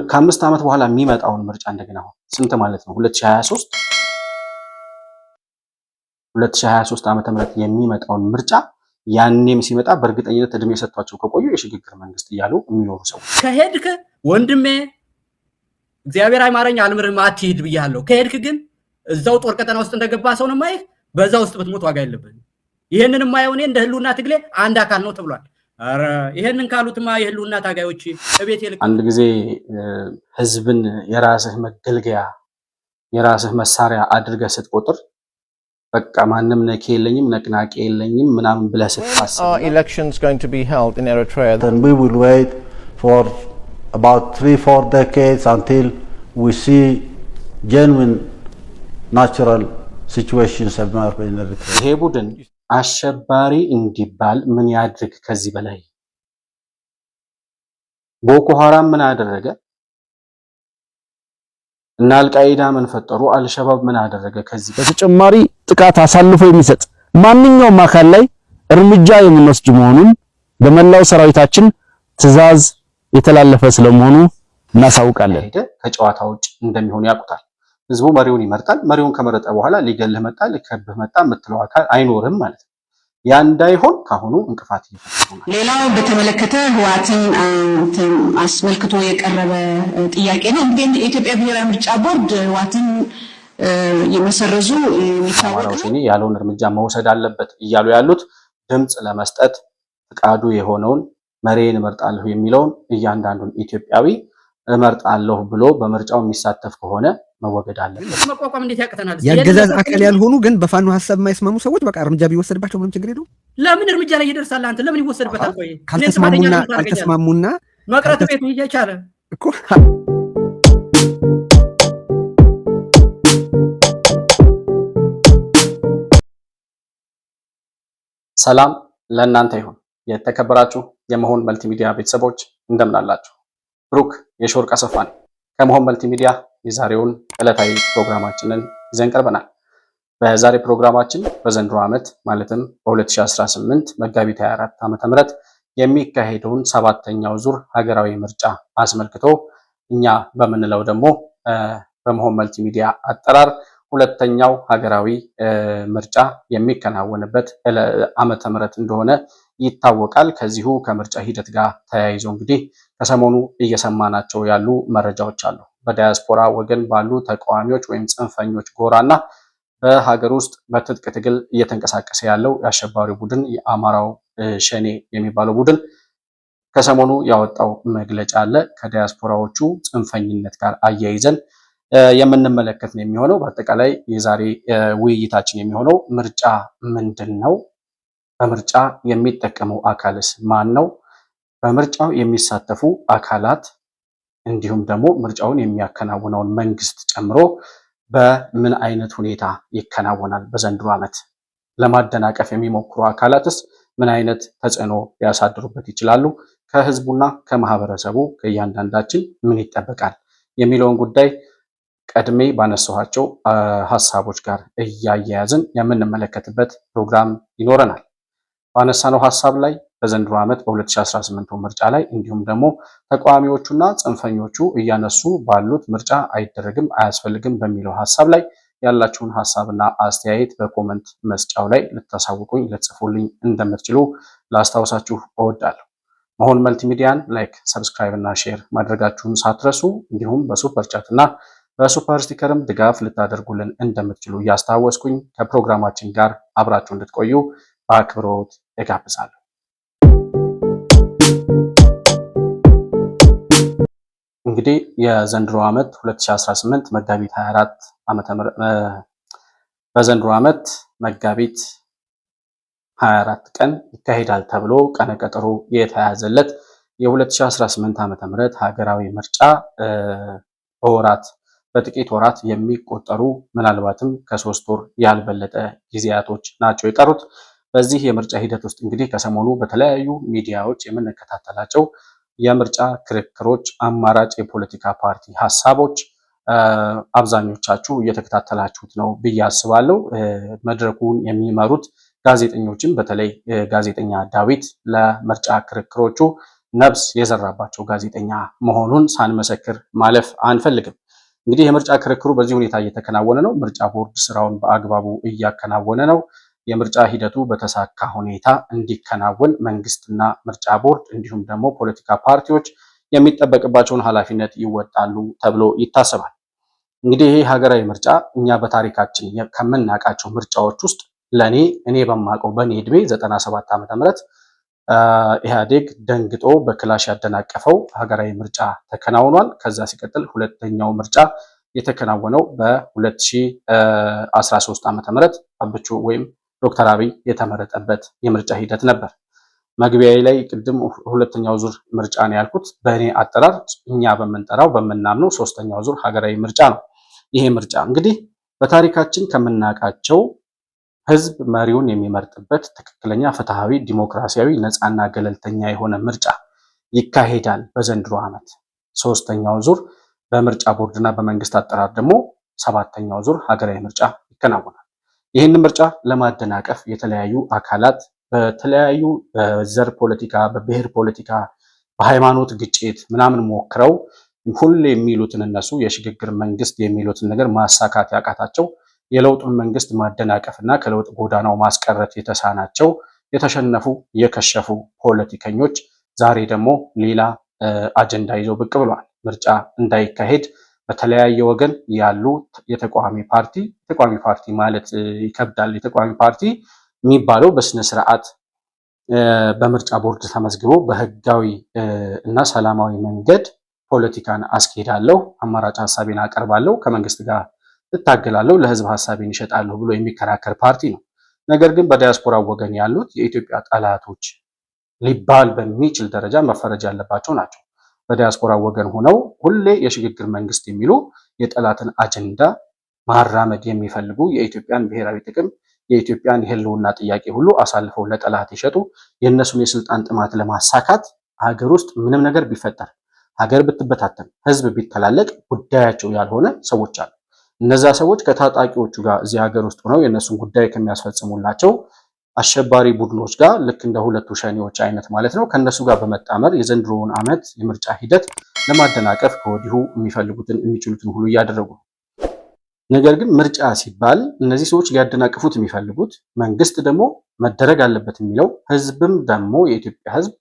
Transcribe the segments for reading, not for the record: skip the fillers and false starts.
ከ5 ዓመት በኋላ የሚመጣውን ምርጫ እንደገና ስንት ማለት ነው 2023 ዓመተ ምህረት የሚመጣውን ምርጫ ያኔም ሲመጣ በእርግጠኝነት እድሜ ሰጥቷቸው ከቆዩ የሽግግር መንግስት እያሉ የሚኖሩ ሰው ከሄድክ ወንድሜ እግዚአብሔር አይማረኝ አልምርም አትሂድ ብያለሁ። ከሄድክ ግን እዛው ጦር ቀጠና ውስጥ እንደገባ ሰው ነው ማይህ በዛ ውስጥ ብትሞት ዋጋ የለብህም። ይሄንን ማየው እኔ እንደ ህልውና ትግሌ አንድ አካል ነው ተብሏል። አረ ይሄንን ካሉትማ የህልውና ታጋዮች እቤት ይልቅ አንድ ጊዜ ህዝብን የራስህ መገልገያ የራስህ መሳሪያ አድርገህ ስትቆጥር በቃ ማንንም ነኪ የለኝም ነቅናቂ የለኝም ምናምን ብለህ ስትፋስብ elections going to be held in Eritrea and we will wait for about 3-4 decades until we see genuine natural situations emerge in Eritrea. ይሄ ቡድን አሸባሪ እንዲባል ምን ያድርግ ከዚህ በላይ? ቦኮ ሐራም ምን አደረገ? እና አልቃይዳ ምን ፈጠሩ? አልሸባብ ምን አደረገ? ከዚህ በተጨማሪ ጥቃት አሳልፎ የሚሰጥ ማንኛውም አካል ላይ እርምጃ የምንወስድ መሆኑን በመላው ሰራዊታችን ትዕዛዝ የተላለፈ ስለመሆኑ እናሳውቃለን። ከጨዋታ ውጭ እንደሚሆን ያውቁታል። ህዝቡ መሪውን ይመርጣል። መሪውን ከመረጠ በኋላ ሊገልህ መጣ ሊከብህ መጣ የምትለው አካል አይኖርም ማለት ነው። ያ እንዳይሆን ካሁኑ እንቅፋት እየፈጠሩ ነው። ሌላው በተመለከተ ህወሓትን አስመልክቶ የቀረበ ጥያቄ ነው። እንግዲህ የኢትዮጵያ ብሔራዊ ምርጫ ቦርድ ህወሓትን የመሰረዙ የሚታወቀው ያለውን እርምጃ መውሰድ አለበት እያሉ ያሉት ድምጽ ለመስጠት ፍቃዱ የሆነውን መሪን እመርጣለሁ የሚለውን እያንዳንዱን ኢትዮጵያዊ እመርጣለሁ ብሎ በምርጫው የሚሳተፍ ከሆነ መወገድ አለበት። መቋቋም እንዴት ያቀተናል? ያገዛዝ አካል ያልሆኑ ግን በፋኖ ሐሳብ የማይስማሙ ሰዎች በቃ እርምጃ ቢወሰድባቸው ምንም ችግር የለውም። ለምን እርምጃ ላይ ይደርሳል? አንተ ለምን ይወሰድበታል? ቆይ ካልተስማሙና መቅረት ቤት ይቻለ እኮ ሰላም ለእናንተ ይሁን። የተከበራችሁ የመሆን መልቲሚዲያ ቤተሰቦች እንደምን አላችሁ? ብሩክ የሾርቅ አሰፋ ነኝ ከመሆን መልቲሚዲያ የዛሬውን ዕለታዊ ፕሮግራማችንን ይዘን ቀርበናል። በዛሬ ፕሮግራማችን በዘንድሮ ዓመት ማለትም በ2018 መጋቢት 24 ዓመተ ምህረት የሚካሄደውን 7ኛው ዙር ሀገራዊ ምርጫ አስመልክቶ እኛ በምንለው ደግሞ በመሆን መልቲሚዲያ አጠራር ሁለተኛው ሀገራዊ ምርጫ የሚከናወንበት ዓመተ ምህረት እንደሆነ ይታወቃል። ከዚሁ ከምርጫ ሂደት ጋር ተያይዞ እንግዲህ ከሰሞኑ እየሰማናቸው ያሉ መረጃዎች አሉ። በዳያስፖራ ወገን ባሉ ተቃዋሚዎች ወይም ጽንፈኞች ጎራና በሀገር ውስጥ በትጥቅ ትግል እየተንቀሳቀሰ ያለው የአሸባሪ ቡድን የአማራው ሸኔ የሚባለው ቡድን ከሰሞኑ ያወጣው መግለጫ አለ። ከዳያስፖራዎቹ ጽንፈኝነት ጋር አያይዘን የምንመለከት ነው የሚሆነው። በአጠቃላይ የዛሬ ውይይታችን የሚሆነው ምርጫ ምንድን ነው? በምርጫ የሚጠቀመው አካልስ ማን ነው? በምርጫው የሚሳተፉ አካላት እንዲሁም ደግሞ ምርጫውን የሚያከናውነውን መንግስት ጨምሮ በምን አይነት ሁኔታ ይከናወናል? በዘንድሮ ዓመት ለማደናቀፍ የሚሞክሩ አካላትስ ምን አይነት ተጽዕኖ ሊያሳድሩበት ይችላሉ? ከህዝቡና ከማህበረሰቡ ከእያንዳንዳችን ምን ይጠበቃል የሚለውን ጉዳይ ቀድሜ ባነሳኋቸው ሀሳቦች ጋር እያያያዝን የምንመለከትበት ፕሮግራም ይኖረናል። ባነሳነው ሀሳብ ላይ በዘንድሮ ዓመት በ2018 ምርጫ ላይ እንዲሁም ደግሞ ተቃዋሚዎቹና ጽንፈኞቹ እያነሱ ባሉት ምርጫ አይደረግም አያስፈልግም በሚለው ሀሳብ ላይ ያላችሁን ሀሳብና አስተያየት በኮመንት መስጫው ላይ ልታሳውቁኝ ልትጽፉልኝ እንደምትችሉ ላስታውሳችሁ እወዳለሁ። መሆን መልቲሚዲያን ላይክ፣ ሰብስክራይብ እና ሼር ማድረጋችሁን ሳትረሱ እንዲሁም በሱፐር ቻት እና በሱፐር ስቲከርም ድጋፍ ልታደርጉልን እንደምትችሉ እያስታወስኩኝ ከፕሮግራማችን ጋር አብራችሁ እንድትቆዩ በአክብሮት እጋብዛለሁ። እንግዲህ የዘንድሮ ዓመት 2018 መጋቢት 24 ዓመተ ምህረት በዘንድሮ ዓመት መጋቢት 24 ቀን ይካሄዳል ተብሎ ቀነቀጠሮ የተያዘለት የ2018 ዓመተ ምህረት ሀገራዊ ምርጫ በጥቂት ወራት የሚቆጠሩ ምናልባትም ከ3 ወር ያልበለጠ ጊዜያቶች ናቸው የቀሩት። በዚህ የምርጫ ሂደት ውስጥ እንግዲህ ከሰሞኑ በተለያዩ ሚዲያዎች የምንከታተላቸው የምርጫ ክርክሮች፣ አማራጭ የፖለቲካ ፓርቲ ሀሳቦች አብዛኞቻችሁ እየተከታተላችሁት ነው ብዬ አስባለሁ። መድረኩን የሚመሩት ጋዜጠኞችም በተለይ ጋዜጠኛ ዳዊት ለምርጫ ክርክሮቹ ነፍስ የዘራባቸው ጋዜጠኛ መሆኑን ሳንመሰክር ማለፍ አንፈልግም። እንግዲህ የምርጫ ክርክሩ በዚህ ሁኔታ እየተከናወነ ነው። ምርጫ ቦርድ ስራውን በአግባቡ እያከናወነ ነው። የምርጫ ሂደቱ በተሳካ ሁኔታ እንዲከናወን መንግስትና ምርጫ ቦርድ እንዲሁም ደግሞ ፖለቲካ ፓርቲዎች የሚጠበቅባቸውን ኃላፊነት ይወጣሉ ተብሎ ይታሰባል። እንግዲህ ይህ ሀገራዊ ምርጫ እኛ በታሪካችን ከምናውቃቸው ምርጫዎች ውስጥ እኔ በማውቀው በእኔ ዕድሜ 97 ዓመተ ምህረት ኢህአዴግ ደንግጦ በክላሽ ያደናቀፈው ሀገራዊ ምርጫ ተከናውኗል። ከዛ ሲቀጥል ሁለተኛው ምርጫ የተከናወነው በ2013 ዓመተ ምህረት አብቹ ወይም ዶክተር አብይ የተመረጠበት የምርጫ ሂደት ነበር። መግቢያዬ ላይ ቅድም ሁለተኛው ዙር ምርጫ ነው ያልኩት። በእኔ አጠራር እኛ በምንጠራው በምናምነው ሶስተኛው ዙር ሀገራዊ ምርጫ ነው። ይሄ ምርጫ እንግዲህ በታሪካችን ከምናውቃቸው ህዝብ መሪውን የሚመርጥበት ትክክለኛ፣ ፍትሃዊ፣ ዲሞክራሲያዊ፣ ነፃና ገለልተኛ የሆነ ምርጫ ይካሄዳል። በዘንድሮ ዓመት ሶስተኛው ዙር በምርጫ ቦርድና በመንግስት አጠራር ደግሞ ሰባተኛው ዙር ሀገራዊ ምርጫ ይከናወናል። ይህን ምርጫ ለማደናቀፍ የተለያዩ አካላት በተለያዩ በዘር ፖለቲካ፣ በብሔር ፖለቲካ፣ በሃይማኖት ግጭት ምናምን ሞክረው ሁሌ የሚሉትን እነሱ የሽግግር መንግስት የሚሉትን ነገር ማሳካት ያቃታቸው የለውጡን መንግስት ማደናቀፍና ከለውጥ ጎዳናው ማስቀረት የተሳናቸው የተሸነፉ የከሸፉ ፖለቲከኞች ዛሬ ደግሞ ሌላ አጀንዳ ይዘው ብቅ ብለዋል። ምርጫ እንዳይካሄድ በተለያየ ወገን ያሉ የተቃዋሚ ፓርቲ ማለት ይከብዳል። የተቃዋሚ ፓርቲ የሚባለው በስነ ስርዓት በምርጫ ቦርድ ተመዝግቦ በህጋዊ እና ሰላማዊ መንገድ ፖለቲካን አስኬዳለሁ፣ አማራጭ ሀሳቤን አቀርባለሁ፣ ከመንግስት ጋር እታገላለሁ፣ ለህዝብ ሀሳቤን ይሸጣለሁ ብሎ የሚከራከር ፓርቲ ነው። ነገር ግን በዲያስፖራ ወገን ያሉት የኢትዮጵያ ጠላቶች ሊባል በሚችል ደረጃ መፈረጅ ያለባቸው ናቸው። በዲያስፖራ ወገን ሆነው ሁሌ የሽግግር መንግስት የሚሉ የጠላትን አጀንዳ ማራመድ የሚፈልጉ የኢትዮጵያን ብሔራዊ ጥቅም የኢትዮጵያን የህልውና ጥያቄ ሁሉ አሳልፈው ለጠላት የሸጡ የእነሱን የስልጣን ጥማት ለማሳካት ሀገር ውስጥ ምንም ነገር ቢፈጠር ሀገር ብትበታተን ህዝብ ቢተላለቅ ጉዳያቸው ያልሆነ ሰዎች አሉ። እነዛ ሰዎች ከታጣቂዎቹ ጋር እዚህ ሀገር ውስጥ ሆነው የእነሱን ጉዳይ ከሚያስፈጽሙላቸው አሸባሪ ቡድኖች ጋር ልክ እንደ ሁለቱ ሸኔዎች አይነት ማለት ነው ከእነሱ ጋር በመጣመር የዘንድሮውን ዓመት የምርጫ ሂደት ለማደናቀፍ ከወዲሁ የሚችሉትን ሁሉ እያደረጉ ነው። ነገር ግን ምርጫ ሲባል እነዚህ ሰዎች ሊያደናቅፉት የሚፈልጉት መንግስት ደግሞ መደረግ አለበት የሚለው ህዝብም ደግሞ የኢትዮጵያ ህዝብ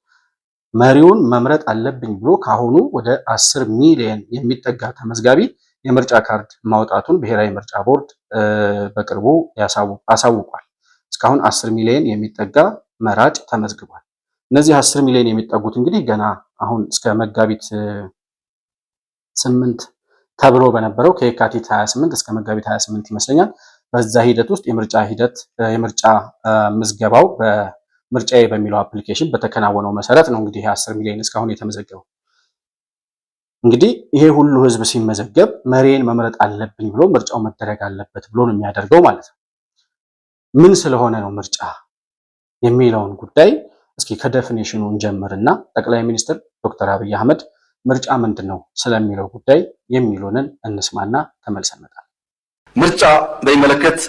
መሪውን መምረጥ አለብኝ ብሎ ካሁኑ ወደ 10 ሚሊዮን የሚጠጋ ተመዝጋቢ የምርጫ ካርድ ማውጣቱን ብሔራዊ ምርጫ ቦርድ በቅርቡ አሳውቋል። እስካሁን 10 ሚሊዮን የሚጠጋ መራጭ ተመዝግቧል። እነዚህ 10 ሚሊዮን የሚጠጉት እንግዲህ ገና አሁን እስከ መጋቢት 8 ተብሎ በነበረው ከየካቲት 28 እስከ መጋቢት 28 ይመስለኛል በዛ ሂደት ውስጥ የምርጫ ምዝገባው በምርጫዬ በሚለው አፕሊኬሽን በተከናወነው መሰረት ነው እንግዲህ 10 ሚሊዮን እስካሁን የተመዘገበው። እንግዲህ ይሄ ሁሉ ህዝብ ሲመዘገብ መሪን መምረጥ አለብኝ ብሎ ምርጫው መደረግ አለበት ብሎ ነው የሚያደርገው ማለት ነው። ምን ስለሆነ ነው ምርጫ የሚለውን ጉዳይ እስኪ ከዴፊኒሽኑ እንጀምርና ጠቅላይ ሚኒስትር ዶክተር አብይ አህመድ ምርጫ ምንድነው ስለሚለው ጉዳይ የሚሉንን እንስማና ተመልሰን እንመጣለን። ምርጫ በሚመለከት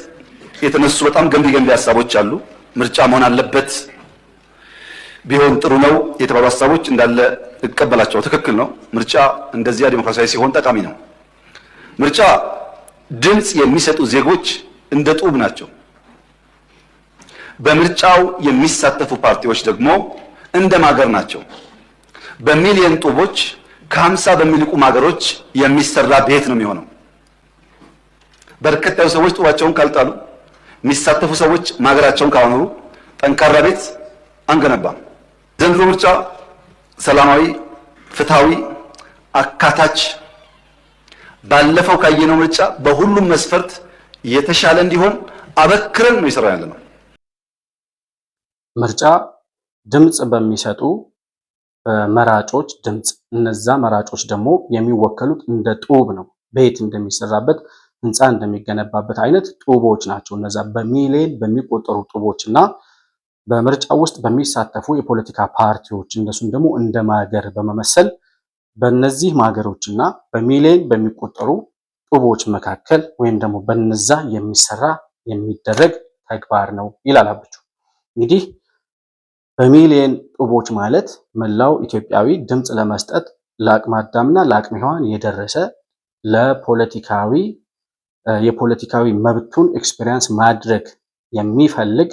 የተነሱ በጣም ገንቢ ሀሳቦች አሉ። ምርጫ መሆን አለበት ቢሆን ጥሩ ነው የተባሉ ሀሳቦች እንዳለ እቀበላቸው። ትክክል ነው። ምርጫ እንደዚያ ዲሞክራሲያዊ ሲሆን ጠቃሚ ነው። ምርጫ ድምጽ የሚሰጡ ዜጎች እንደ ጡብ ናቸው። በምርጫው የሚሳተፉ ፓርቲዎች ደግሞ እንደ ማገር ናቸው። በሚሊዮን ጡቦች ከ50 በሚልቁ ማገሮች የሚሰራ ቤት ነው የሚሆነው። በርከት ያሉ ሰዎች ጡባቸውን ካልጣሉ፣ የሚሳተፉ ሰዎች ማገራቸውን ካላኖሩ ጠንካራ ቤት አንገነባም። ዘንድሮ ምርጫ ሰላማዊ፣ ፍትሃዊ፣ አካታች ባለፈው ካየነው ምርጫ በሁሉም መስፈርት የተሻለ እንዲሆን አበክረን ነው ይሰራ ያለ ነው። ምርጫ ድምጽ በሚሰጡ መራጮች ድምጽ፣ እነዛ መራጮች ደግሞ የሚወከሉት እንደ ጡብ ነው። ቤት እንደሚሰራበት ህንፃ እንደሚገነባበት አይነት ጡቦች ናቸው። እነዛ በሚሊዮን በሚቆጠሩ ጡቦች እና በምርጫ ውስጥ በሚሳተፉ የፖለቲካ ፓርቲዎች እነሱን ደግሞ እንደ ማገር በመመሰል በእነዚህ ማገሮችና በሚሊዮን በሚቆጠሩ ጡቦች መካከል ወይም ደግሞ በነዛ የሚሰራ የሚደረግ ተግባር ነው ይላል አብቹ። እንግዲህ በሚሊየን ጡቦች ማለት መላው ኢትዮጵያዊ ድምፅ ለመስጠት ለአቅመ አዳምና ለአቅመ ሔዋን የደረሰ ለፖለቲካዊ የፖለቲካዊ መብቱን ኤክስፔሪየንስ ማድረግ የሚፈልግ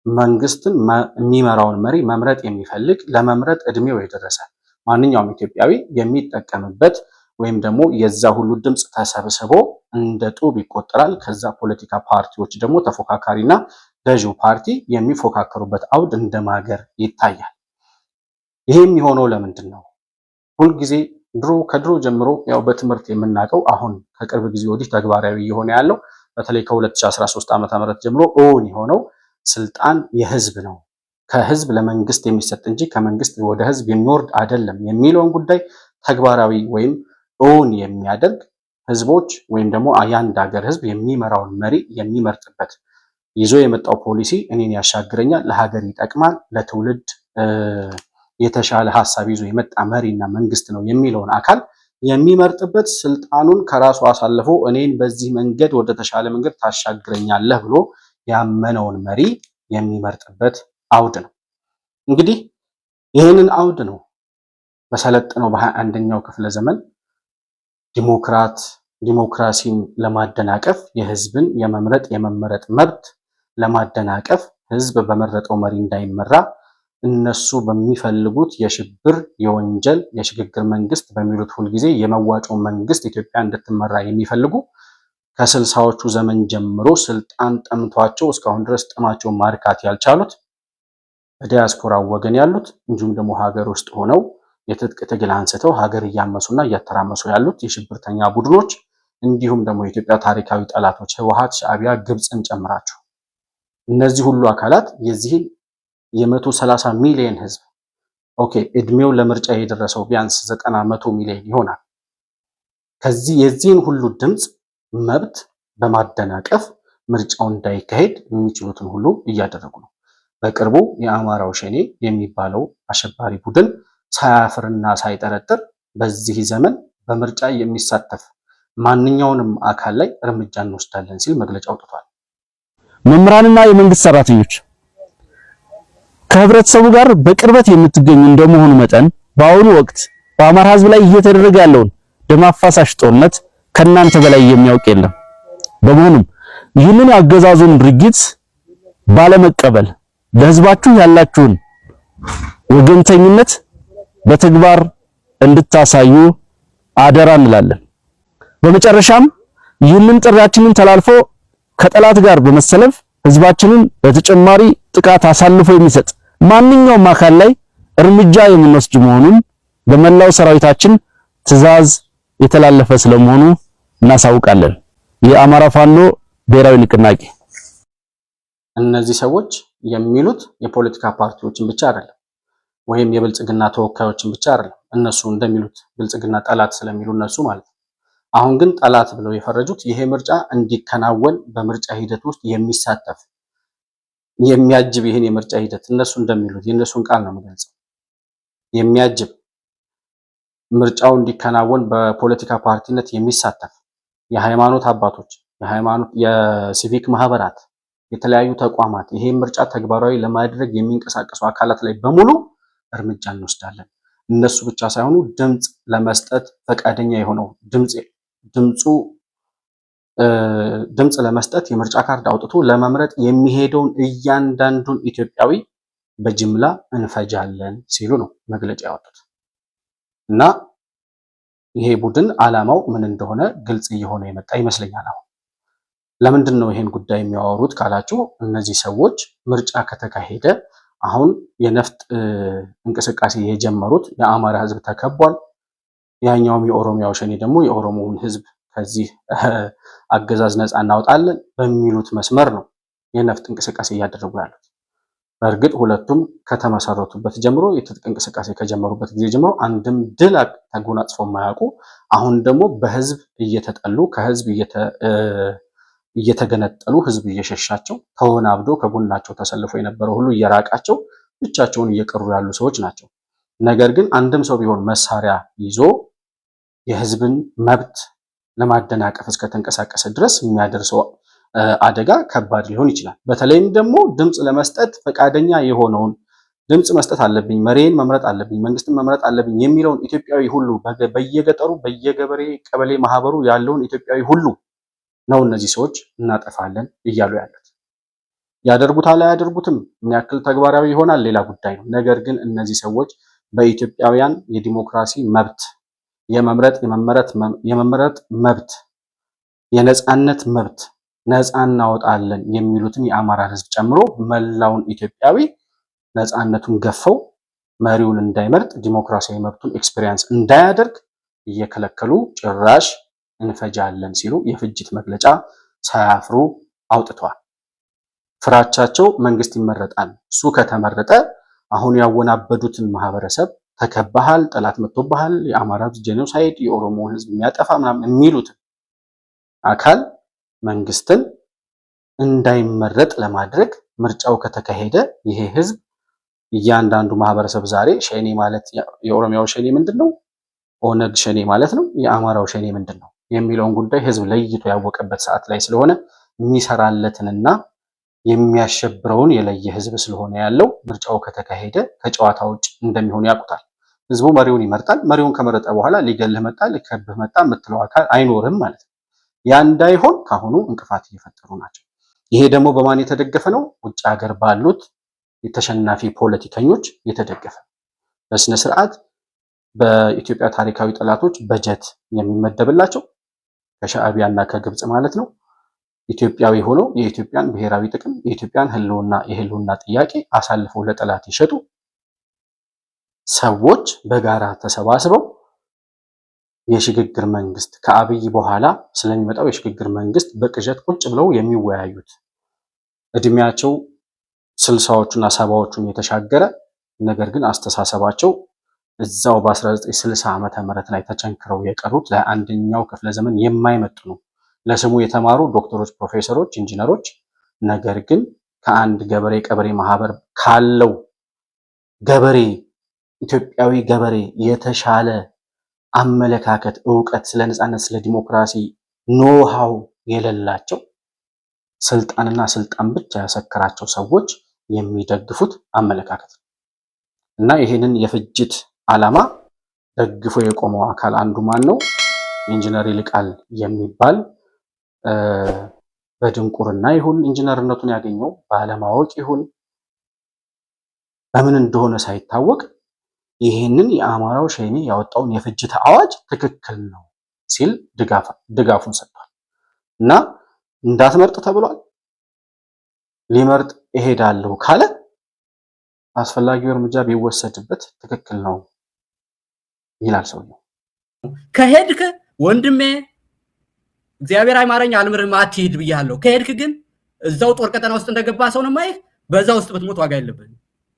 መንግስትን የሚመራውን መሪ መምረጥ የሚፈልግ ለመምረጥ እድሜው የደረሰ ማንኛውም ኢትዮጵያዊ የሚጠቀምበት ወይም ደግሞ የዛ ሁሉ ድምፅ ተሰብስቦ እንደ ጡብ ይቆጠራል። ከዛ ፖለቲካ ፓርቲዎች ደግሞ ተፎካካሪና ገዢው ፓርቲ የሚፎካከሩበት አውድ እንደ ማገር ይታያል። ይሄ የሚሆነው ለምንድን ነው? ሁልጊዜ ከድሮ ጀምሮ ያው በትምህርት የምናውቀው አሁን ከቅርብ ጊዜ ወዲህ ተግባራዊ እየሆነ ያለው በተለይ ከ2013 ዓ.ም ጀምሮ እውን የሆነው ስልጣን የህዝብ ነው፣ ከህዝብ ለመንግስት የሚሰጥ እንጂ ከመንግስት ወደ ህዝብ የሚወርድ አይደለም የሚለውን ጉዳይ ተግባራዊ ወይም እውን የሚያደርግ ህዝቦች ወይም ደግሞ የአንድ ሀገር ህዝብ የሚመራውን መሪ የሚመርጥበት ይዞ የመጣው ፖሊሲ እኔን ያሻግረኛል፣ ለሀገር ይጠቅማል፣ ለትውልድ የተሻለ ሀሳብ ይዞ የመጣ መሪና መንግስት ነው የሚለውን አካል የሚመርጥበት ስልጣኑን ከራሱ አሳልፎ እኔን በዚህ መንገድ ወደ ተሻለ መንገድ ታሻግረኛለህ ብሎ ያመነውን መሪ የሚመርጥበት አውድ ነው። እንግዲህ ይህንን አውድ ነው በሰለጠነው በ21ኛው ክፍለ ዘመን ዲሞክራሲን ለማደናቀፍ የህዝብን የመምረጥ የመመረጥ መብት ለማደናቀፍ ህዝብ በመረጠው መሪ እንዳይመራ እነሱ በሚፈልጉት የሽብር የወንጀል የሽግግር መንግስት በሚሉት ሁልጊዜ የመዋጮ መንግስት ኢትዮጵያ እንድትመራ የሚፈልጉ ከ60ዎቹ ዘመን ጀምሮ ስልጣን ጠምቷቸው እስካሁን ድረስ ጥማቸውን ማርካት ያልቻሉት በዲያስፖራ ወገን ያሉት እንዲሁም ደግሞ ሀገር ውስጥ ሆነው የትጥቅ ትግል አንስተው ሀገር እያመሱና እያተራመሱ ያሉት የሽብርተኛ ቡድኖች እንዲሁም ደግሞ የኢትዮጵያ ታሪካዊ ጠላቶች ህወሓት፣ ሻዕቢያ፣ ግብፅን ጨምራቸው እነዚህ ሁሉ አካላት የዚህን የ130 ሚሊዮን ህዝብ እድሜው ለምርጫ የደረሰው ቢያንስ 90-100 ሚሊዮን ይሆናል። ከዚህ የዚህን ሁሉ ድምፅ መብት በማደናቀፍ ምርጫው እንዳይካሄድ የሚችሉትን ሁሉ እያደረጉ ነው። በቅርቡ የአማራው ሸኔ የሚባለው አሸባሪ ቡድን ሳያፍርና ሳይጠረጥር በዚህ ዘመን በምርጫ የሚሳተፍ ማንኛውንም አካል ላይ እርምጃ እንወስዳለን ሲል መግለጫ አውጥቷል። መምህራንና የመንግስት ሰራተኞች ከህብረተሰቡ ጋር በቅርበት የምትገኙ እንደመሆኑ መጠን በአሁኑ ወቅት በአማራ ህዝብ ላይ እየተደረገ ያለውን ደም አፋሳሽ ጦርነት ከናንተ በላይ የሚያውቅ የለም። በመሆኑም ይህንን ያገዛዙን ድርጊት ባለመቀበል ለህዝባችሁ ያላችሁን ወገንተኝነት በተግባር እንድታሳዩ አደራ እንላለን። በመጨረሻም ይህንን ጥሪያችንን ተላልፎ ከጠላት ጋር በመሰለፍ ህዝባችንን ለተጨማሪ ጥቃት አሳልፎ የሚሰጥ ማንኛውም አካል ላይ እርምጃ የምንወስድ መሆኑን በመላው ሰራዊታችን ትዕዛዝ የተላለፈ ስለመሆኑ እናሳውቃለን። የአማራ ፋኖ ብሔራዊ ንቅናቄ። እነዚህ ሰዎች የሚሉት የፖለቲካ ፓርቲዎችን ብቻ አይደለም፣ ወይም የብልጽግና ተወካዮችን ብቻ አይደለም። እነሱ እንደሚሉት ብልጽግና ጠላት ስለሚሉ እነሱ ማለት ነው። አሁን ግን ጠላት ብለው የፈረጁት ይሄ ምርጫ እንዲከናወን በምርጫ ሂደት ውስጥ የሚሳተፍ የሚያጅብ ይህን የምርጫ ሂደት እነሱ እንደሚሉት የእነሱን ቃል ነው የምገልጸው። የሚያጅብ ምርጫው እንዲከናወን በፖለቲካ ፓርቲነት የሚሳተፍ የሃይማኖት አባቶች፣ የሲቪክ ማህበራት፣ የተለያዩ ተቋማት ይሄን ምርጫ ተግባራዊ ለማድረግ የሚንቀሳቀሱ አካላት ላይ በሙሉ እርምጃ እንወስዳለን። እነሱ ብቻ ሳይሆኑ ድምፅ ለመስጠት ፈቃደኛ የሆነው ድምፅ ለመስጠት የምርጫ ካርድ አውጥቶ ለመምረጥ የሚሄደውን እያንዳንዱን ኢትዮጵያዊ በጅምላ እንፈጃለን ሲሉ ነው መግለጫ ያወጡት። እና ይሄ ቡድን ዓላማው ምን እንደሆነ ግልጽ እየሆነ የመጣ ይመስለኛል። አሁን ለምንድን ነው ይሄን ጉዳይ የሚያወሩት ካላችሁ፣ እነዚህ ሰዎች ምርጫ ከተካሄደ አሁን የነፍጥ እንቅስቃሴ የጀመሩት የአማራ ህዝብ ተከቧል፣ ያኛውም የኦሮሚያው ሸኔ ደግሞ የኦሮሞውን ህዝብ ከዚህ አገዛዝ ነፃ እናወጣለን በሚሉት መስመር ነው የነፍጥ እንቅስቃሴ እያደረጉ ያሉት። በእርግጥ ሁለቱም ከተመሰረቱበት ጀምሮ የትጥቅ እንቅስቃሴ ከጀመሩበት ጊዜ ጀምሮ አንድም ድል ተጎናጽፈው የማያውቁ አሁን ደግሞ በህዝብ እየተጠሉ ከህዝብ እየተገነጠሉ ህዝብ እየሸሻቸው ተወናብዶ ከጎናቸው ተሰልፎ የነበረው ሁሉ እየራቃቸው ብቻቸውን እየቀሩ ያሉ ሰዎች ናቸው። ነገር ግን አንድም ሰው ቢሆን መሳሪያ ይዞ የህዝብን መብት ለማደናቀፍ እስከተንቀሳቀሰ ድረስ የሚያደርሰው አደጋ ከባድ ሊሆን ይችላል። በተለይም ደግሞ ድምፅ ለመስጠት ፈቃደኛ የሆነውን ድምጽ መስጠት አለብኝ፣ መሪን መምረጥ አለብኝ፣ መንግስትን መምረጥ አለብኝ የሚለውን ኢትዮጵያዊ ሁሉ በየገጠሩ በየገበሬ ቀበሌ ማህበሩ ያለውን ኢትዮጵያዊ ሁሉ ነው እነዚህ ሰዎች እናጠፋለን እያሉ ያሉት። ያደርጉታል አያደርጉትም፣ ምን ያክል ተግባራዊ ይሆናል ሌላ ጉዳይ ነው። ነገር ግን እነዚህ ሰዎች በኢትዮጵያውያን የዲሞክራሲ መብት፣ የመምረጥ የመመረጥ መብት፣ የነጻነት መብት ነጻ እናወጣለን የሚሉትን የአማራ ህዝብ ጨምሮ መላውን ኢትዮጵያዊ ነጻነቱን ገፈው መሪውን እንዳይመርጥ ዲሞክራሲያዊ መብቱን ኤክስፒሪየንስ እንዳያደርግ እየከለከሉ ጭራሽ እንፈጃለን ሲሉ የፍጅት መግለጫ ሳያፍሩ አውጥተዋል። ፍራቻቸው መንግስት ይመረጣል፣ እሱ ከተመረጠ አሁን ያወናበዱትን ማህበረሰብ ተከባሃል፣ ጠላት መጥቶብሃል፣ የአማራ ጄኖሳይድ የኦሮሞን ህዝብ የሚያጠፋ ምናምን የሚሉትን አካል መንግስትን እንዳይመረጥ ለማድረግ ምርጫው ከተካሄደ ይሄ ህዝብ እያንዳንዱ ማህበረሰብ ዛሬ ሸኔ ማለት የኦሮሚያው ሸኔ ምንድነው፣ ኦነግ ሸኔ ማለት ነው፣ የአማራው ሸኔ ምንድነው የሚለውን ጉዳይ ህዝብ ለይቶ ያወቀበት ሰዓት ላይ ስለሆነ የሚሰራለትንና የሚያሸብረውን የለየ ህዝብ ስለሆነ ያለው ምርጫው ከተካሄደ ከጨዋታ ውጭ እንደሚሆን ያውቁታል። ህዝቡ መሪውን ይመርጣል። መሪውን ከመረጠ በኋላ ሊገልህ መጣ ሊከብህ መጣ የምትለው አካል አይኖርም ማለት ነው። ያ እንዳይሆን ካሁኑ እንቅፋት እየፈጠሩ ናቸው። ይሄ ደግሞ በማን የተደገፈ ነው? ውጭ ሀገር ባሉት የተሸናፊ ፖለቲከኞች የተደገፈ በስነ ስርዓት በኢትዮጵያ ታሪካዊ ጠላቶች በጀት የሚመደብላቸው ከሻዕቢያና ከግብጽ ማለት ነው ኢትዮጵያዊ ሆነው የኢትዮጵያን ብሔራዊ ጥቅም የኢትዮጵያን የህልውና ጥያቄ አሳልፈው ለጠላት ይሸጡ ሰዎች በጋራ ተሰባስበው የሽግግር መንግስት ከአብይ በኋላ ስለሚመጣው የሽግግር መንግስት በቅዠት ቁጭ ብለው የሚወያዩት እድሜያቸው 60ዎቹና 70ዎቹን የተሻገረ ነገር ግን አስተሳሰባቸው እዛው በ1960 ዓመተ ምህረት ላይ ተቸንክረው የቀሩት ለአንደኛው ክፍለ ዘመን የማይመጥኑ ለስሙ የተማሩ ዶክተሮች፣ ፕሮፌሰሮች፣ ኢንጂነሮች ነገር ግን ከአንድ ገበሬ ቀበሬ ማህበር ካለው ገበሬ ኢትዮጵያዊ ገበሬ የተሻለ አመለካከት፣ ዕውቀት ስለ ነጻነት፣ ስለ ዲሞክራሲ ኖሃው የሌላቸው ስልጣንና ስልጣን ብቻ ያሰከራቸው ሰዎች የሚደግፉት አመለካከት ነው እና ይሄንን የፍጅት ዓላማ ደግፎ የቆመው አካል አንዱ ማን ነው? ኢንጂነር ይልቃል የሚባል በድንቁርና ይሁን ኢንጂነርነቱን ያገኘው ባለማወቅ ይሁን በምን እንደሆነ ሳይታወቅ ይሄንን የአማራው ሸኔ ያወጣውን የፍጅት አዋጅ ትክክል ነው ሲል ድጋፉን ሰጥቷል እና እንዳትመርጥ ተብሏል። ሊመርጥ እሄዳለሁ ካለ አስፈላጊው እርምጃ ቢወሰድበት ትክክል ነው ይላል ሰውየው። ከሄድክ ወንድሜ እግዚአብሔር አይማረኝ አልምርም አትሂድ ብያለሁ። ከሄድክ ግን እዛው ጦር ቀጠና ውስጥ እንደገባ ሰው ነው ማይህ በዛ ውስጥ ብትሞት ዋጋ የለብህም።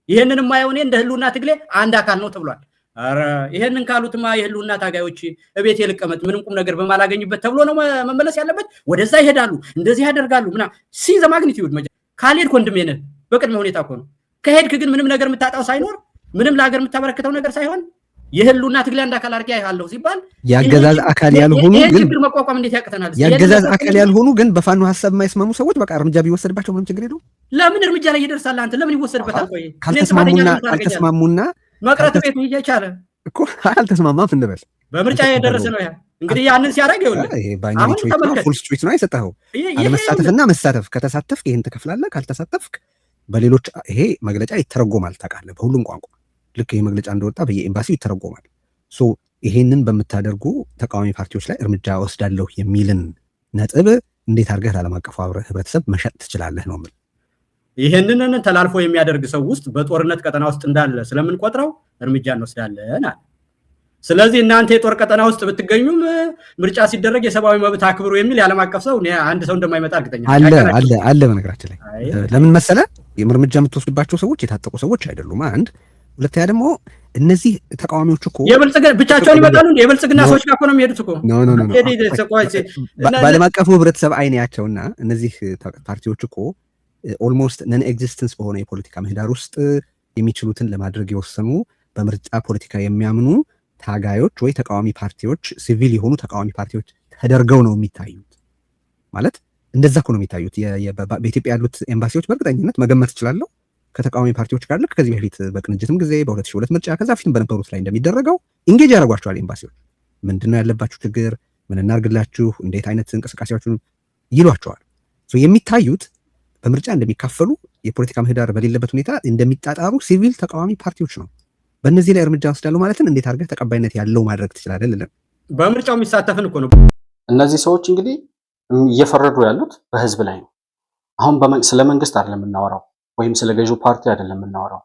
ይሄንን ማየው እኔ እንደ ህልውና ትግሌ አንድ አካል ነው ተብሏል። አረ ይሄንን ካሉትማ የህልውና ታጋዮች እቤት የልቀመጥ ምንም ቁም ነገር በማላገኝበት ተብሎ ነው መመለስ ያለበት። ወደዛ ይሄዳሉ፣ እንደዚህ ያደርጋሉ ምና ሲ ዘ ማግኒቲዩድ ካልሄድክ ወንድሜ ነህ በቅድመ ሁኔታ እኮ ነው። ከሄድክ ግን ምንም ነገር የምታጣው ሳይኖር ምንም ለሀገር የምታበረክተው ነገር ሳይሆን የህልውና ትግሌ አንድ አካል አድርጌ ያለው ሲባል ያገዛዝ አካል ያልሆኑ ግን ችግር መቋቋም እንዴት ያቅተናል? ያገዛዝ አካል ያልሆኑ ግን በፋኖ ሐሳብ የማይስማሙ ሰዎች በቃ እርምጃ ቢወሰድባቸው ምንም ችግር የለውም። ለምን እርምጃ ላይ ይደርሳል? አንተ ለምን ይወሰድበታል? ቆይ ካልተስማሙና መቅረት ቤቱ ይቻለ እኮ አልተስማማም እንበል በምርጫ የደረሰ ነው ያ እንግዲህ ያንን ሲያደርግ ይኸውልህ ይሄ ባይናሪ ቾይስ ነው፣ ፉል ቾይስ ነው የሰጠኸው። አለመሳተፍና መሳተፍ ከተሳተፍክ ይሄን ትከፍላለህ፣ ካልተሳተፍክ በሌሎች ይሄ መግለጫ ይተረጎማል። ታውቃለህ በሁሉም ቋንቋ ልክ ይሄ መግለጫ እንደወጣ በየኤምባሲው ይተረጎማል። ሶ ይሄንን በምታደርጉ ተቃዋሚ ፓርቲዎች ላይ እርምጃ ወስዳለሁ የሚልን ነጥብ እንዴት አድርገህ ለዓለም አቀፉ ህብረተሰብ መሸጥ ትችላለህ ነው የምልህ። ይሄንን ተላልፎ የሚያደርግ ሰው ውስጥ በጦርነት ቀጠና ውስጥ እንዳለ ስለምንቆጥረው እርምጃ እንወስዳለን አለ። ስለዚህ እናንተ የጦር ቀጠና ውስጥ ብትገኙም ምርጫ ሲደረግ የሰብአዊ መብት አክብሩ የሚል የዓለም አቀፍ ሰው አንድ ሰው እንደማይመጣ እርግጠኛ አለ። በነገራችን ላይ ለምን መሰለ እርምጃ የምትወስድባቸው ሰዎች የታጠቁ ሰዎች አይደሉም። አንድ ሁለተኛ ደግሞ እነዚህ ተቃዋሚዎች እኮ የብልጽግና ብቻቸውን ይመጣሉ። የብልጽግና ሰዎች ጋር እኮ ነው የሚሄዱት እኮ በዓለም አቀፉ ህብረተሰብ አይናቸውና እነዚህ ፓርቲዎች እኮ ኦልሞስት ነን ኤግዚስተንስ በሆነ የፖለቲካ ምህዳር ውስጥ የሚችሉትን ለማድረግ የወሰኑ በምርጫ ፖለቲካ የሚያምኑ ታጋዮች ወይ ተቃዋሚ ፓርቲዎች ሲቪል የሆኑ ተቃዋሚ ፓርቲዎች ተደርገው ነው የሚታዩት። ማለት እንደዛ እኮ ነው የሚታዩት። በኢትዮጵያ ያሉት ኤምባሲዎች በእርግጠኝነት መገመት እችላለሁ ከተቃዋሚ ፓርቲዎች ጋር ልክ ከዚህ በፊት በቅንጅትም ጊዜ በ2002 ምርጫ ከዛ ፊትም በነበሩት ላይ እንደሚደረገው ኢንጌጅ ያደርጓቸዋል። ኤምባሲዎች ምንድነው ያለባችሁ ችግር፣ ምን እናርግላችሁ፣ እንዴት አይነት እንቅስቃሴዎችን ይሏቸዋል። የሚታዩት በምርጫ እንደሚካፈሉ የፖለቲካ ምህዳር በሌለበት ሁኔታ እንደሚጣጣሩ ሲቪል ተቃዋሚ ፓርቲዎች ነው። በእነዚህ ላይ እርምጃ ወስዳለሁ ማለትን እንዴት አድርገህ ተቀባይነት ያለው ማድረግ ትችላለህ? ልለም በምርጫው የሚሳተፍን እኮ ነው። እነዚህ ሰዎች እንግዲህ እየፈረዱ ያሉት በህዝብ ላይ ነው። አሁን ስለ መንግስት አይደለም የምናወራው፣ ወይም ስለ ገዢው ፓርቲ አይደለም የምናወራው፣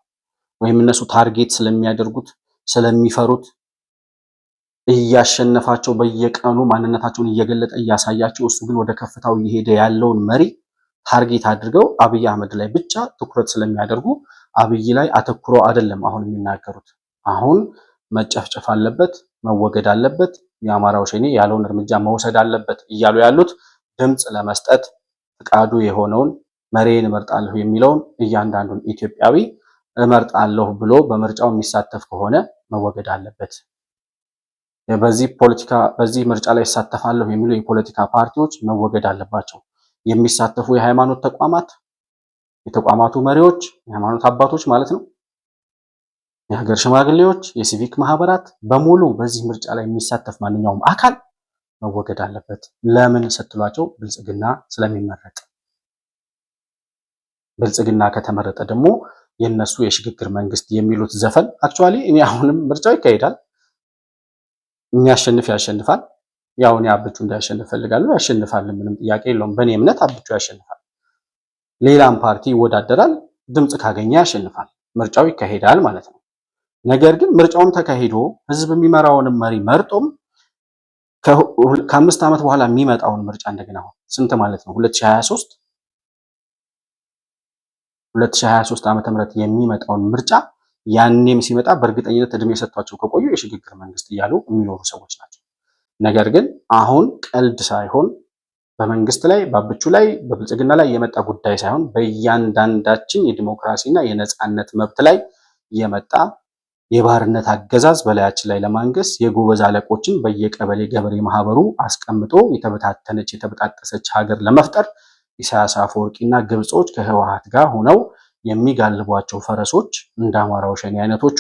ወይም እነሱ ታርጌት ስለሚያደርጉት ስለሚፈሩት እያሸነፋቸው በየቀኑ ማንነታቸውን እየገለጠ እያሳያቸው እሱ ግን ወደ ከፍታው እየሄደ ያለውን መሪ ታርጌት አድርገው አብይ አህመድ ላይ ብቻ ትኩረት ስለሚያደርጉ አብይ ላይ አተኩሮ አይደለም አሁን የሚናገሩት። አሁን መጨፍጨፍ አለበት፣ መወገድ አለበት፣ የአማራው ሸኔ ያለውን እርምጃ መውሰድ አለበት እያሉ ያሉት ድምፅ ለመስጠት ፍቃዱ የሆነውን መሪን እመርጣለሁ የሚለውን እያንዳንዱን ኢትዮጵያዊ እመርጣለሁ ብሎ በምርጫው የሚሳተፍ ከሆነ መወገድ አለበት። በዚህ ምርጫ ላይ ይሳተፋለሁ የሚሉ የፖለቲካ ፓርቲዎች መወገድ አለባቸው። የሚሳተፉ የሃይማኖት ተቋማት፣ የተቋማቱ መሪዎች፣ የሃይማኖት አባቶች ማለት ነው፣ የሀገር ሽማግሌዎች፣ የሲቪክ ማህበራት በሙሉ በዚህ ምርጫ ላይ የሚሳተፍ ማንኛውም አካል መወገድ አለበት። ለምን ስትሏቸው ብልጽግና ስለሚመረጥ። ብልጽግና ከተመረጠ ደግሞ የነሱ የሽግግር መንግስት የሚሉት ዘፈን አክቹአሊ እኔ አሁንም ምርጫው ይካሄዳል፣ የሚያሸንፍ ያሸንፋል። ያው እኔ አብቹ እንዳያሸንፍ ፈልጋለሁ፣ ያሸንፋል፣ ምንም ጥያቄ የለውም። በእኔ እምነት አብቹ ያሸንፋል። ሌላም ፓርቲ ይወዳደራል፣ ድምጽ ካገኘ ያሸንፋል፣ ምርጫው ይካሄዳል ማለት ነው። ነገር ግን ምርጫውም ተካሂዶ ህዝብ የሚመራውንም መሪ መርጦም ከ5 ዓመት በኋላ የሚመጣውን ምርጫ እንደገና ስንት ማለት ነው 2023 ዓመተ ምህረት የሚመጣውን ምርጫ ያኔም ሲመጣ በእርግጠኝነት እድሜ ሰጥቷቸው ከቆዩ የሽግግር መንግስት እያሉ የሚኖሩ ሰዎች ናቸው። ነገር ግን አሁን ቀልድ ሳይሆን በመንግስት ላይ በአብቹ ላይ በብልጽግና ላይ የመጣ ጉዳይ ሳይሆን በእያንዳንዳችን የዲሞክራሲና የነጻነት መብት ላይ የመጣ የባርነት አገዛዝ በላያችን ላይ ለማንገስ የጎበዝ አለቆችን በየቀበሌ ገበሬ ማህበሩ አስቀምጦ የተበታተነች የተበጣጠሰች ሀገር ለመፍጠር ኢሳያስ አፈወርቂና ግብጾች ከህወሓት ጋር ሆነው የሚጋልቧቸው ፈረሶች እንደ አማራው ሸኔ አይነቶቹ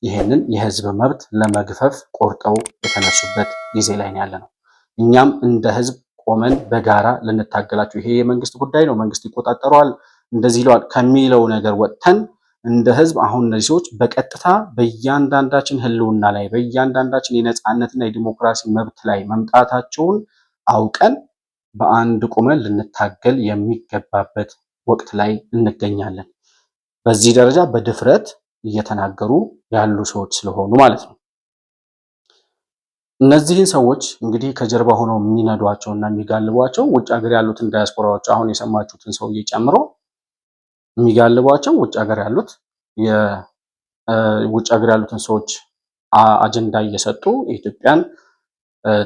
ይህንን የህዝብ መብት ለመግፈፍ ቆርጠው የተነሱበት ጊዜ ላይ ያለ ነው። እኛም እንደ ህዝብ ቆመን በጋራ ልንታገላቸው፣ ይሄ የመንግስት ጉዳይ ነው፣ መንግስት ይቆጣጠረዋል፣ እንደዚህ ይለዋል ከሚለው ነገር ወጥተን እንደ ህዝብ አሁን እነዚህ ሰዎች በቀጥታ በእያንዳንዳችን ህልውና ላይ በእያንዳንዳችን የነጻነትና የዲሞክራሲ መብት ላይ መምጣታቸውን አውቀን በአንድ ቁመን ልንታገል የሚገባበት ወቅት ላይ እንገኛለን። በዚህ ደረጃ በድፍረት እየተናገሩ ያሉ ሰዎች ስለሆኑ ማለት ነው። እነዚህን ሰዎች እንግዲህ ከጀርባ ሆነው የሚነዷቸው እና የሚጋልቧቸው ውጭ ሀገር ያሉትን ዳያስፖራዎች አሁን የሰማችሁትን ሰውዬ ጨምሮ የሚጋልቧቸው ውጭ ሀገር ያሉትን ሰዎች አጀንዳ እየሰጡ የኢትዮጵያን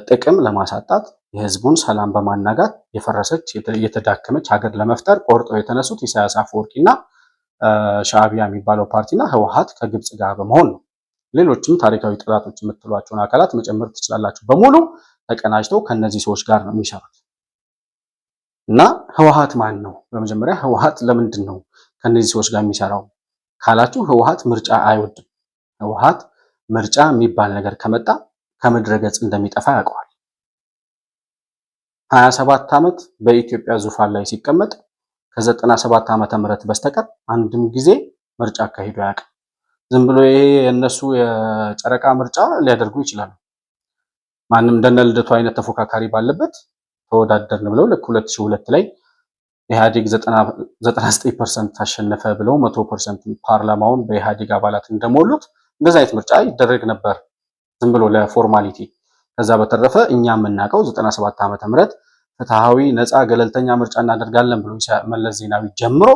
ጥቅም ለማሳጣት የህዝቡን ሰላም በማናጋት የፈረሰች የተዳከመች ሀገር ለመፍጠር ቆርጠው የተነሱት ኢሳያስ አፈወርቂና ሻዕቢያ የሚባለው ፓርቲና ህወሓት ከግብጽ ጋር በመሆን ነው። ሌሎችም ታሪካዊ ጠላቶች የምትሏቸውን አካላት መጨመር ትችላላችሁ። በሙሉ ተቀናጅተው ከነዚህ ሰዎች ጋር ነው የሚሰሩት። እና ህወሓት ማን ነው? በመጀመሪያ ህወሓት ለምንድን ነው ከነዚህ ሰዎች ጋር የሚሰራው ካላችሁ፣ ህወሓት ምርጫ አይወድም። ህወሓት ምርጫ የሚባል ነገር ከመጣ ከምድረ ገጽ እንደሚጠፋ ያውቀዋል። 27 ዓመት በኢትዮጵያ ዙፋን ላይ ሲቀመጥ ከ97 ዓመተ ምህረት በስተቀር አንድም ጊዜ ምርጫ አካሂዶ አያውቅም። ዝም ብሎ ይሄ የነሱ የጨረቃ ምርጫ ሊያደርጉ ይችላሉ። ማንም እንደነ ልደቱ አይነት ተፎካካሪ ባለበት ተወዳደርን ብለው ልክ 2002 ላይ ኢህአዴግ 99% ታሸነፈ ብለው 100% ፓርላማውን በኢህአዴግ አባላት እንደሞሉት እንደዛ አይነት ምርጫ ይደረግ ነበር ዝም ብሎ ለፎርማሊቲ። ከዛ በተረፈ እኛ የምናውቀው 97 ዓመተ ምህረት ፍትሃዊ ነፃ ገለልተኛ ምርጫ እናደርጋለን ብሎ መለስ ዜናዊ ጀምሮ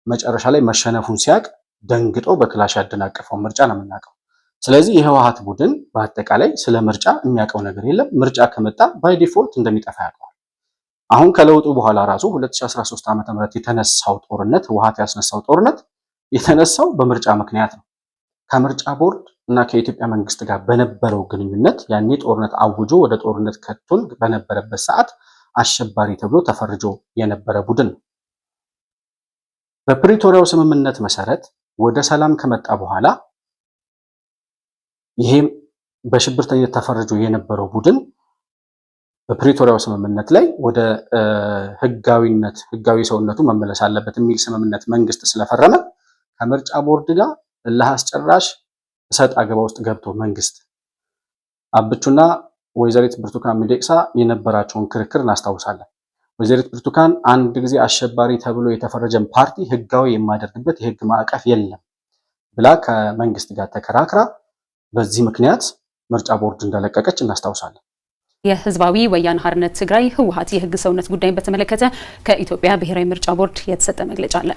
መጨረሻ ላይ መሸነፉን ሲያቅ ደንግጦ በክላሽ ያደናቀፈው ምርጫ ነው የምናውቀው። ስለዚህ የህወሓት ቡድን በአጠቃላይ ስለ ምርጫ የሚያውቀው ነገር የለም። ምርጫ ከመጣ ባይ ዲፎልት እንደሚጠፋ ያውቀዋል። አሁን ከለውጡ በኋላ ራሱ 2013 ዓመተ ምህረት የተነሳው ጦርነት ህወሓት ያስነሳው ጦርነት የተነሳው በምርጫ ምክንያት ነው። ከምርጫ ቦርድ እና ከኢትዮጵያ መንግስት ጋር በነበረው ግንኙነት ያኔ ጦርነት አውጆ ወደ ጦርነት ከቶን በነበረበት ሰዓት አሸባሪ ተብሎ ተፈርጆ የነበረ ቡድን ነው። በፕሪቶሪያው ስምምነት መሰረት ወደ ሰላም ከመጣ በኋላ ይሄም በሽብርተኝነት ተፈርጆ የነበረው ቡድን በፕሪቶሪያው ስምምነት ላይ ወደ ህጋዊ ሰውነቱ መመለስ አለበት የሚል ስምምነት መንግስት ስለፈረመ ከምርጫ ቦርድ ጋር እልህ አስጨራሽ እሰጥ አገባ ውስጥ ገብቶ መንግስት አብቹና ወይዘሪት ብርቱካን ሚደቅሳ የነበራቸውን ክርክር እናስታውሳለን። ወይዘሪት ብርቱካን አንድ ጊዜ አሸባሪ ተብሎ የተፈረጀን ፓርቲ ህጋዊ የማደርግበት የህግ ማዕቀፍ የለም ብላ ከመንግስት ጋር ተከራክራ በዚህ ምክንያት ምርጫ ቦርድ እንደለቀቀች እናስታውሳለን። የህዝባዊ ወያነ ሓርነት ትግራይ ህወሓት የህግ ሰውነት ጉዳይን በተመለከተ ከኢትዮጵያ ብሔራዊ ምርጫ ቦርድ የተሰጠ መግለጫ አለ።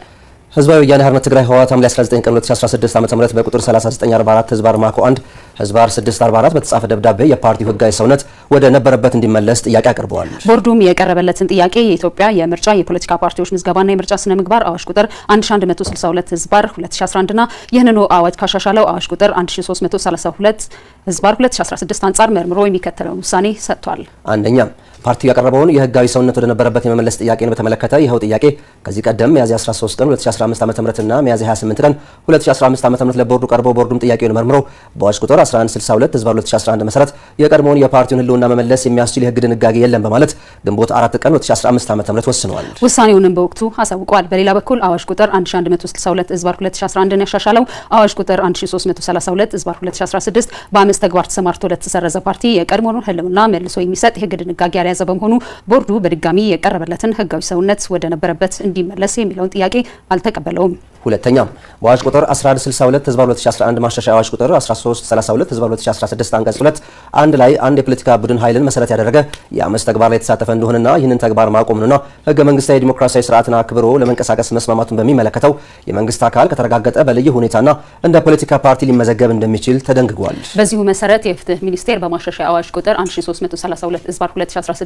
ህዝባዊ ወያነ ሓርነት ትግራይ ህወሓት ሐምሌ 19 ቀን 2016 ዓ.ም በቁጥር 3944 ህዝባር ማኮ 1 ህዝባር 644 በተጻፈ ደብዳቤ የፓርቲው ህጋዊ ሰውነት ወደ ነበረበት እንዲመለስ ጥያቄ አቅርበዋል። ቦርዱም የቀረበለትን ጥያቄ የኢትዮጵያ የምርጫ የፖለቲካ ፓርቲዎች ምዝገባና የምርጫ ስነ ምግባር አዋጅ ቁጥር 1162 ህዝባር 2011 እና ይህንኑ አዋጅ ካሻሻለው አዋጅ ቁጥር 1332 ህዝባር 2016 አንጻር መርምሮ የሚከተለውን ውሳኔ ሰጥቷል። አንደኛ ፓርቲው ያቀረበውን የህጋዊ ሰውነት ወደ ነበረበት የመመለስ ጥያቄን በተመለከተ ይኸው ጥያቄ ከዚህ ቀደም ሚያዝያ 13 ቀን 2015 ዓ.ም እና ሚያዝያ 28 ቀን 2015 ዓ.ም ለቦርዱ ቀርቦ ቦርዱም ጥያቄውን መርምሮ በአዋጅ ቁጥር 1162 ህዝባር 2011 መሰረት የቀድሞውን የፓርቲውን ህልውና መመለስ የሚያስችል የህግ ድንጋጌ የለም በማለት ግንቦት 4 ቀን 2015 ዓ.ም ወስኗል። ውሳኔውንም በወቅቱ አሳውቋል። በሌላ በኩል አዋጅ ቁጥር 1162 ህዝባር 2011 ያሻሻለው አዋጅ ቁጥር 1332 ህዝባር 2016 በአምስት ተግባር ተሰማርቶ ለተሰረዘ ፓርቲ የቀድሞውን ህልውና መልሶ የሚሰጥ የህግ ድንጋጌ ያዘ በመሆኑ ቦርዱ በድጋሚ የቀረበለትን ህጋዊ ሰውነት ወደ ነበረበት እንዲመለስ የሚለውን ጥያቄ አልተቀበለውም። ሁለተኛ በአዋጅ ቁጥር 1162 ህዝባር 2011 ማሻሻያ አዋጅ ቁጥር 1332 ህዝባር 2016 አንቀጽ 2 አንድ ላይ አንድ የፖለቲካ ቡድን ኃይልን መሰረት ያደረገ የአመፅ ተግባር ላይ የተሳተፈ እንደሆነና ይህንን ተግባር ማቆምንና ህገ መንግስታዊ ዲሞክራሲያዊ ስርዓትን አክብሮ ለመንቀሳቀስ መስማማቱን በሚመለከተው የመንግስት አካል ከተረጋገጠ በልዩ ሁኔታና እንደ ፖለቲካ ፓርቲ ሊመዘገብ እንደሚችል ተደንግጓል። በዚሁ መሰረት የፍትህ ሚኒስቴር በማሻሻያ አዋጅ ቁጥር 1332 ህዝባር 2016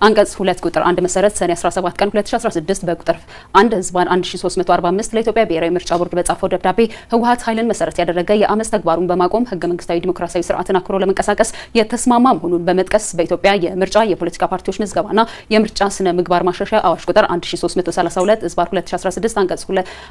አንቀጽ 2 ቁጥር 1 መሰረት ሰኔ 17 ቀን 2016 በቁጥር 1 ህዝባር 1345 ለኢትዮጵያ ብሔራዊ ምርጫ ቦርድ በጻፈው ደብዳቤ ህወሓት ኃይልን መሰረት ያደረገ የአመፅ ተግባሩን በማቆም ህገ መንግስታዊ ዲሞክራሲያዊ ስርዓትን አክብሮ ለመንቀሳቀስ የተስማማ መሆኑን በመጥቀስ በኢትዮጵያ የምርጫ የፖለቲካ ፓርቲዎች ምዝገባና የምርጫ ስነ ምግባር ማሻሻያ አዋጅ ቁጥር 1332 ህዝባር 2016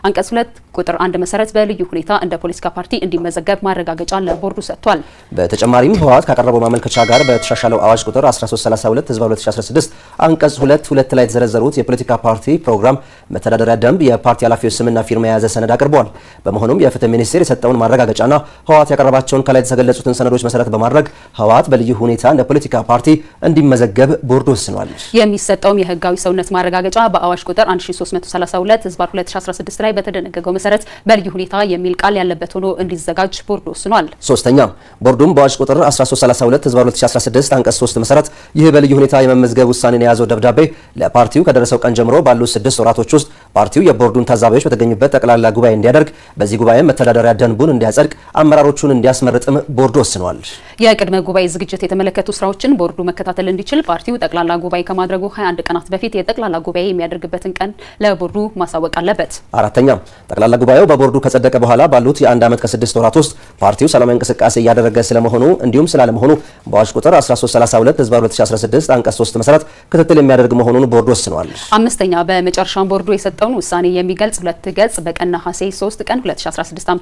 አንቀጽ 2 ቁጥር 1 መሰረት በልዩ ሁኔታ እንደ ፖለቲካ ፓርቲ እንዲመዘገብ ማረጋገጫ ለቦርዱ ሰጥቷል። በተጨማሪም ህወሓት ካቀረበው ማመልከቻ ጋር በተሻሻለው አዋጅ ቁጥር 1332 ህዝባር 2016 አንቀጽ 2 ላይ የተዘረዘሩት የፖለቲካ ፓርቲ ፕሮግራም፣ መተዳደሪያ ደንብ፣ የፓርቲ ኃላፊዎች ስምና ፊርማ የያዘ ሰነድ አቅርበዋል። በመሆኑም የፍትህ ሚኒስቴር የሰጠውን ማረጋገጫና ህወሓት ያቀረባቸውን ከላይ የተገለጹትን ሰነዶች መሰረት በማድረግ ህወሓት በልዩ ሁኔታ እንደ ፖለቲካ ፓርቲ እንዲመዘገብ ቦርዱ ወስኗል። የሚሰጠውም የህጋዊ ሰውነት ማረጋገጫ በአዋጅ ቁጥር 1332 ህዝባር 2016 ላይ በተደነገገው መሰረት በልዩ ሁኔታ የሚል ቃል ያለበት ሆኖ እንዲዘጋጅ ቦርዱ ወስኗል። ሶስተኛ ቦርዱም በአዋጅ ቁጥር 1332 ህዝባር 2016 አንቀጽ 3 መሰረት ይህ በልዩ ሁኔታ የመመዝገብ ውሳኔን የያዘው ደብዳቤ ለፓርቲው ከደረሰው ቀን ጀምሮ ባሉት 6 ወራቶች ውስጥ ፓርቲው የቦርዱን ታዛቢዎች በተገኙበት ጠቅላላ ጉባኤ እንዲያደርግ፣ በዚህ ጉባኤ መተዳደሪያ ደንቡን እንዲያጸድቅ፣ አመራሮቹን እንዲያስመርጥም ቦርዱ ወስኗል። የቅድመ ጉባኤ ዝግጅት የተመለከቱ ስራዎችን ቦርዱ መከታተል እንዲችል ፓርቲው ጠቅላላ ጉባኤ ከማድረጉ 21 ቀናት በፊት የጠቅላላ ጉባኤ የሚያደርግበትን ቀን ለቦርዱ ማሳወቅ አለበት። አራተኛ ጠቅላላ ጉባኤው በቦርዱ ከጸደቀ በኋላ ባሉት የ1 ዓመት ከ6 ወራት ውስጥ ፓርቲው ሰላማዊ እንቅስቃሴ እያደረገ ስለመሆኑ እንዲሁም ስላለመሆኑ በአዋጅ ቁጥር 1332 ህዝባር 2016 አንቀጽ 3 መሰረት ክትትል የሚያደርግ መሆኑን ቦርዱ ወስኗል። አምስተኛ በመጨረሻም ቦርዱ የሰጠውን ውሳኔ የሚገልጽ 2 ገጽ በቀን ነሐሴ 3 ቀን 2016 ዓ.ም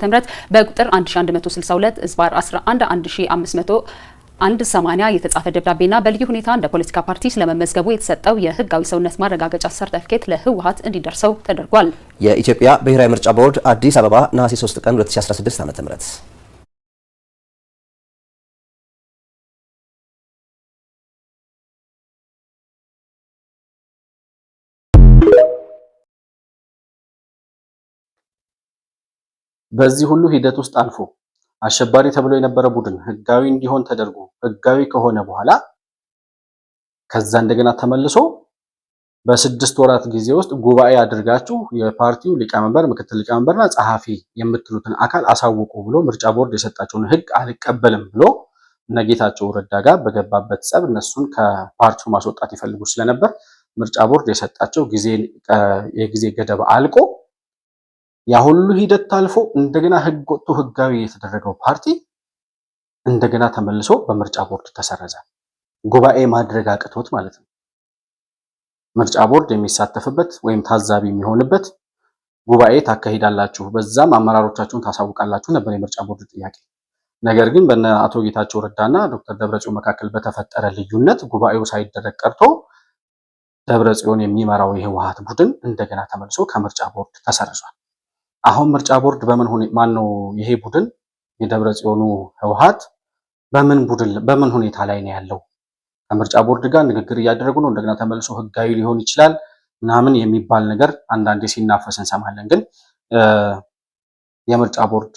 በቁጥር 1162 ህዝባር 111580 የተጻፈ ደብዳቤና በልዩ ሁኔታ እንደ ፖለቲካ ፓርቲ ስለመመዝገቡ የተሰጠው የህጋዊ ሰውነት ማረጋገጫ ሰርቲፊኬት ለህወሓት እንዲደርሰው ተደርጓል። የኢትዮጵያ ብሔራዊ ምርጫ ቦርድ አዲስ አበባ ነሐሴ 3 ቀን 2016 ዓ.ም። በዚህ ሁሉ ሂደት ውስጥ አልፎ አሸባሪ ተብሎ የነበረ ቡድን ህጋዊ እንዲሆን ተደርጎ ህጋዊ ከሆነ በኋላ ከዛ እንደገና ተመልሶ በ6 ወራት ጊዜ ውስጥ ጉባኤ አድርጋችሁ የፓርቲው ሊቀመንበር፣ ምክትል ሊቀመንበርና ጸሐፊ የምትሉትን አካል አሳውቁ ብሎ ምርጫ ቦርድ የሰጣቸውን ህግ አልቀበልም ብሎ ነጌታቸው ረዳ ጋር በገባበት ጸብ እነሱን ከፓርቲው ማስወጣት ይፈልጉ ስለነበር ምርጫ ቦርድ የሰጣቸው የጊዜ ገደብ አልቆ ያ ሁሉ ሂደት ታልፎ እንደገና ህግ ወጥቶ ህጋዊ የተደረገው ፓርቲ እንደገና ተመልሶ በምርጫ ቦርድ ተሰረዘ። ጉባኤ ማድረግ አቅቶት ማለት ነው። ምርጫ ቦርድ የሚሳተፍበት ወይም ታዛቢ የሚሆንበት ጉባኤ ታካሂዳላችሁ፣ በዛም አመራሮቻችሁን ታሳውቃላችሁ ነበር የምርጫ ቦርድ ጥያቄ። ነገር ግን በእነ አቶ ጌታቸው ረዳና ዶክተር ደብረጽዮን መካከል በተፈጠረ ልዩነት ጉባኤው ሳይደረግ ቀርቶ ደብረጽዮን የሚመራው የህወሓት ቡድን እንደገና ተመልሶ ከምርጫ ቦርድ ተሰርዟል። አሁን ምርጫ ቦርድ ይሄ ቡድን የደብረጽዮኑ ህወሓት በምን ሁኔታ ላይ ነው ያለው? ከምርጫ ቦርድ ጋር ንግግር እያደረጉ ነው፣ እንደገና ተመልሶ ህጋዊ ሊሆን ይችላል ምናምን የሚባል ነገር አንዳንዴ ሲናፈስ እንሰማለን። ግን የምርጫ ቦርድ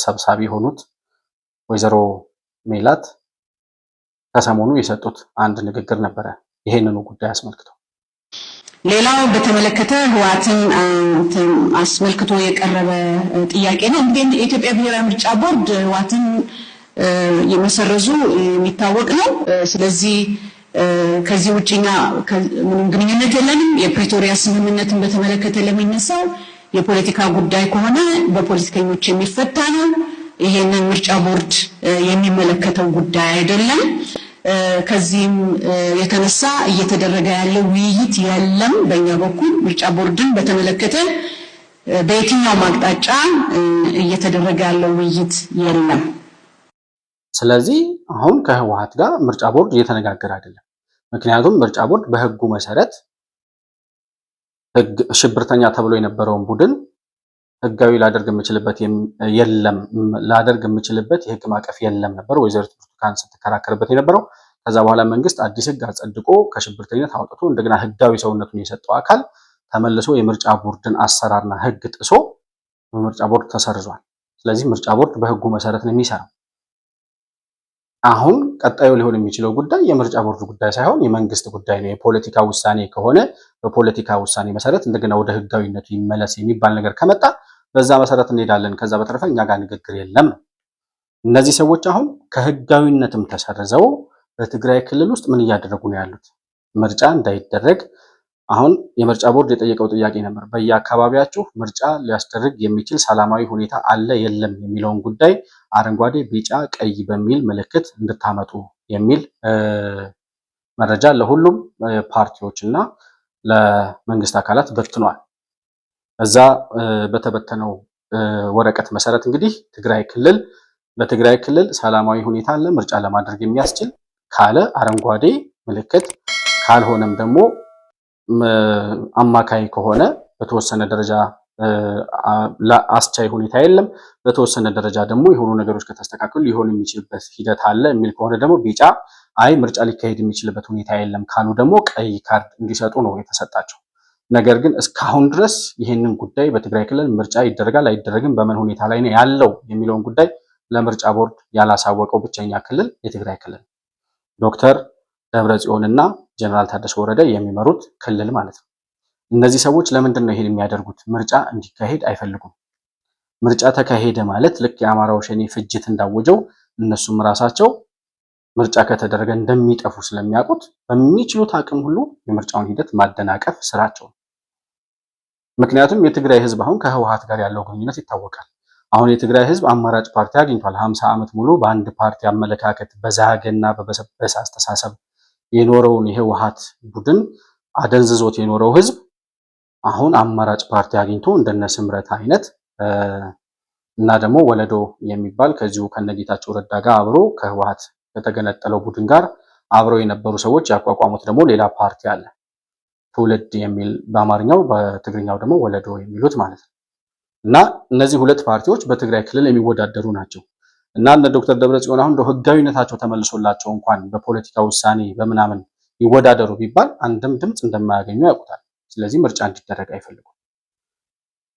ሰብሳቢ የሆኑት ወይዘሮ ሜላት ከሰሞኑ የሰጡት አንድ ንግግር ነበረ ይሄንኑ ጉዳይ አስመልክቶ። ሌላው በተመለከተ ህወሓትን አስመልክቶ የቀረበ ጥያቄ ነው። እንግዲህ የኢትዮጵያ ብሔራዊ ምርጫ ቦርድ ህወሓትን የመሰረዙ የሚታወቅ ነው። ስለዚህ ከዚህ ውጪኛ ምንም ግንኙነት የለንም። የፕሪቶሪያ ስምምነትን በተመለከተ ለሚነሳው የፖለቲካ ጉዳይ ከሆነ በፖለቲከኞች የሚፈታ ነው። ይሄንን ምርጫ ቦርድ የሚመለከተው ጉዳይ አይደለም። ከዚህም የተነሳ እየተደረገ ያለው ውይይት የለም። በእኛ በኩል ምርጫ ቦርድን በተመለከተ በየትኛው አቅጣጫ እየተደረገ ያለው ውይይት የለም። ስለዚህ አሁን ከህወሓት ጋር ምርጫ ቦርድ እየተነጋገረ አይደለም። ምክንያቱም ምርጫ ቦርድ በህጉ መሰረት ሽብርተኛ ተብሎ የነበረውን ቡድን ህጋዊ ላደርግ የምችልበት የህግ ማዕቀፍ የለም ነበር ወይዘሪት ብርቱካን ስትከራከርበት የነበረው። ከዛ በኋላ መንግስት አዲስ ህግ አጸድቆ ከሽብርተኝነት አውጥቶ እንደገና ህጋዊ ሰውነቱን የሰጠው አካል ተመልሶ የምርጫ ቦርድን አሰራርና ህግ ጥሶ በምርጫ ቦርድ ተሰርዟል። ስለዚህ ምርጫ ቦርድ በህጉ መሰረት ነው የሚሰራው። አሁን ቀጣዩ ሊሆን የሚችለው ጉዳይ የምርጫ ቦርድ ጉዳይ ሳይሆን የመንግስት ጉዳይ ነው። የፖለቲካ ውሳኔ ከሆነ በፖለቲካ ውሳኔ መሰረት እንደገና ወደ ህጋዊነቱ ይመለስ የሚባል ነገር ከመጣ በዛ መሰረት እንሄዳለን። ከዛ በተረፈ እኛ ጋር ንግግር የለም። እነዚህ ሰዎች አሁን ከህጋዊነትም ተሰርዘው በትግራይ ክልል ውስጥ ምን እያደረጉ ነው ያሉት? ምርጫ እንዳይደረግ አሁን የምርጫ ቦርድ የጠየቀው ጥያቄ ነበር። በየአካባቢያችሁ ምርጫ ሊያስደርግ የሚችል ሰላማዊ ሁኔታ አለ የለም የሚለውን ጉዳይ አረንጓዴ፣ ቢጫ፣ ቀይ በሚል ምልክት እንድታመጡ የሚል መረጃ ለሁሉም ፓርቲዎች እና ለመንግስት አካላት በትኗል። እዛ በተበተነው ወረቀት መሰረት እንግዲህ በትግራይ ክልል ሰላማዊ ሁኔታ አለ ምርጫ ለማድረግ የሚያስችል ካለ አረንጓዴ ምልክት፣ ካልሆነም ደግሞ አማካይ ከሆነ በተወሰነ ደረጃ አስቻይ ሁኔታ የለም፣ በተወሰነ ደረጃ ደግሞ የሆኑ ነገሮች ከተስተካከሉ ሊሆን የሚችልበት ሂደት አለ የሚል ከሆነ ደግሞ ቢጫ፣ አይ ምርጫ ሊካሄድ የሚችልበት ሁኔታ የለም ካሉ ደግሞ ቀይ ካርድ እንዲሰጡ ነው የተሰጣቸው። ነገር ግን እስካሁን ድረስ ይህንን ጉዳይ በትግራይ ክልል ምርጫ ይደረጋል አይደረግም፣ በምን ሁኔታ ላይ ነው ያለው የሚለውን ጉዳይ ለምርጫ ቦርድ ያላሳወቀው ብቸኛ ክልል የትግራይ ክልል ዶክተር ደብረጽዮንና ጀነራል ታደሰ ወረደ የሚመሩት ክልል ማለት ነው። እነዚህ ሰዎች ለምንድን ነው ይሄን የሚያደርጉት? ምርጫ እንዲካሄድ አይፈልጉም። ምርጫ ተካሄደ ማለት ልክ የአማራው ሸኔ ፍጅት እንዳወጀው እነሱም ራሳቸው ምርጫ ከተደረገ እንደሚጠፉ ስለሚያውቁት በሚችሉት አቅም ሁሉ የምርጫውን ሂደት ማደናቀፍ ስራቸው። ምክንያቱም የትግራይ ህዝብ አሁን ከህወሓት ጋር ያለው ግንኙነት ይታወቃል። አሁን የትግራይ ህዝብ አማራጭ ፓርቲ አግኝቷል። 50 ዓመት ሙሉ በአንድ ፓርቲ አመለካከት በዛገና በበሰበሰ አስተሳሰብ የኖረውን የህወሓት ቡድን አደንዝዞት የኖረው ህዝብ አሁን አማራጭ ፓርቲ አግኝቶ እንደነ ስምረት አይነት እና ደግሞ ወለዶ የሚባል ከዚሁ ከነጌታቸው ረዳ ጋር አብሮ ከህወሓት ከተገነጠለው ቡድን ጋር አብረው የነበሩ ሰዎች ያቋቋሙት ደግሞ ሌላ ፓርቲ አለ። ትውልድ የሚል በአማርኛው፣ በትግርኛው ደግሞ ወለዶ የሚሉት ማለት ነው። እና እነዚህ ሁለት ፓርቲዎች በትግራይ ክልል የሚወዳደሩ ናቸው። እና እነ ዶክተር ደብረጽዮን አሁን እንደው ህጋዊነታቸው ተመልሶላቸው እንኳን በፖለቲካ ውሳኔ በምናምን ይወዳደሩ ቢባል አንድም ድምፅ እንደማያገኙ ያውቁታል። ስለዚህ ምርጫ እንዲደረግ አይፈልጉም።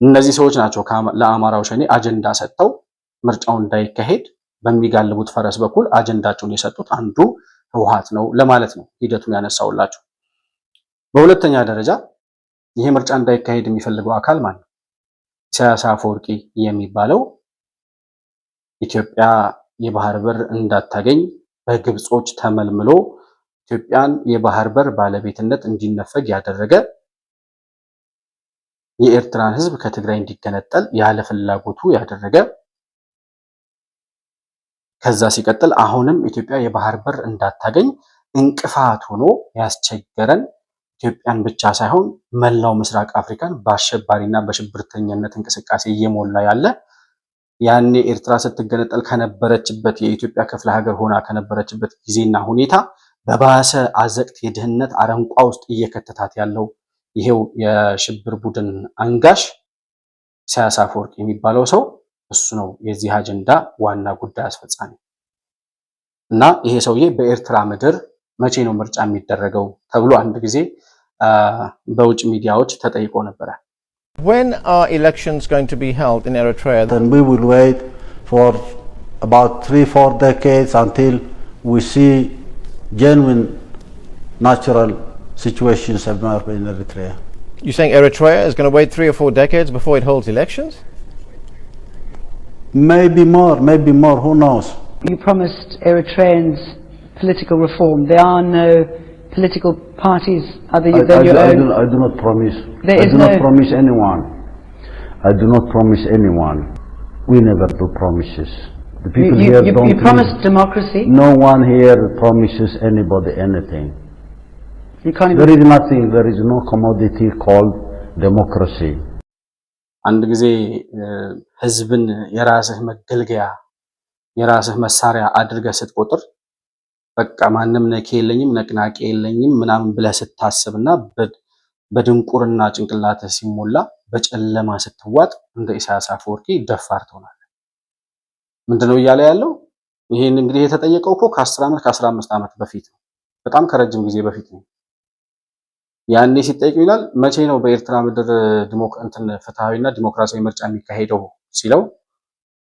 እነዚህ ሰዎች ናቸው ለአማራው ሸኔ አጀንዳ ሰጥተው ምርጫው እንዳይካሄድ በሚጋልቡት ፈረስ በኩል አጀንዳቸውን የሰጡት አንዱ ህወሓት ነው ለማለት ነው ሂደቱን ያነሳውላቸው። በሁለተኛ ደረጃ ይሄ ምርጫ እንዳይካሄድ የሚፈልገው አካል ማለት ነው ኢሳያስ አፈወርቂ የሚባለው ኢትዮጵያ የባህር በር እንዳታገኝ በግብጾች ተመልምሎ ኢትዮጵያን የባህር በር ባለቤትነት እንዲነፈግ ያደረገ የኤርትራን ህዝብ ከትግራይ እንዲገነጠል ያለ ፍላጎቱ ያደረገ ከዛ ሲቀጥል አሁንም ኢትዮጵያ የባህር በር እንዳታገኝ እንቅፋት ሆኖ ያስቸገረን ኢትዮጵያን ብቻ ሳይሆን መላው ምስራቅ አፍሪካን በአሸባሪና በሽብርተኝነት እንቅስቃሴ እየሞላ ያለ ያኔ ኤርትራ ስትገነጠል ከነበረችበት የኢትዮጵያ ክፍለ ሀገር ሆና ከነበረችበት ጊዜና ሁኔታ በባሰ አዘቅት የድህነት አረንቋ ውስጥ እየከተታት ያለው ይሄው የሽብር ቡድን አንጋሽ ኢሳያስ አፈወርቂ የሚባለው ሰው እሱ ነው የዚህ አጀንዳ ዋና ጉዳይ አስፈጻሚ። እና ይሄ ሰውዬ በኤርትራ ምድር መቼ ነው ምርጫ የሚደረገው ተብሎ አንድ ጊዜ በውጭ ሚዲያዎች ተጠይቆ ነበረ። When are elections going to be held in Eritrea? Then we will wait for about 3-4 decades until we see genuine natural situations emerge in Eritrea. You're saying Eritrea is going to wait 3 or 4 decades before it holds elections? Maybe more, who knows? You promised Eritreans political reform. There are no political parties other than your own. I do not promise. There is I do not promise anyone. I do not promise anyone. We never do promises. The people here don't. You promised democracy. No one here promises anybody anything. You can't even. There is nothing. There is no commodity called democracy. አንድ ጊዜ ህዝብን የራስህ መገልገያ የራስህ መሳሪያ አድርገህ ስትቆጥር በቃ ማንም ነክ የለኝም ነቅናቄ የለኝም ምናምን ብለህ ስታስብና በድንቁርና ጭንቅላትህ ሲሞላ በጨለማ ስትዋጥ እንደ ኢሳያስ አፈወርቂ ደፋር ትሆናለህ። ምንድነው እያለ ያለው? ይሄን እንግዲህ የተጠየቀው እኮ ከ10 ዓመት ከ15 ዓመት በፊት ነው። በጣም ከረጅም ጊዜ በፊት ነው። ያኔ ሲጠይቀው ይላል መቼ ነው በኤርትራ ምድር ፍትሃዊና ዲሞክራሲያዊ ምርጫ የሚካሄደው ሲለው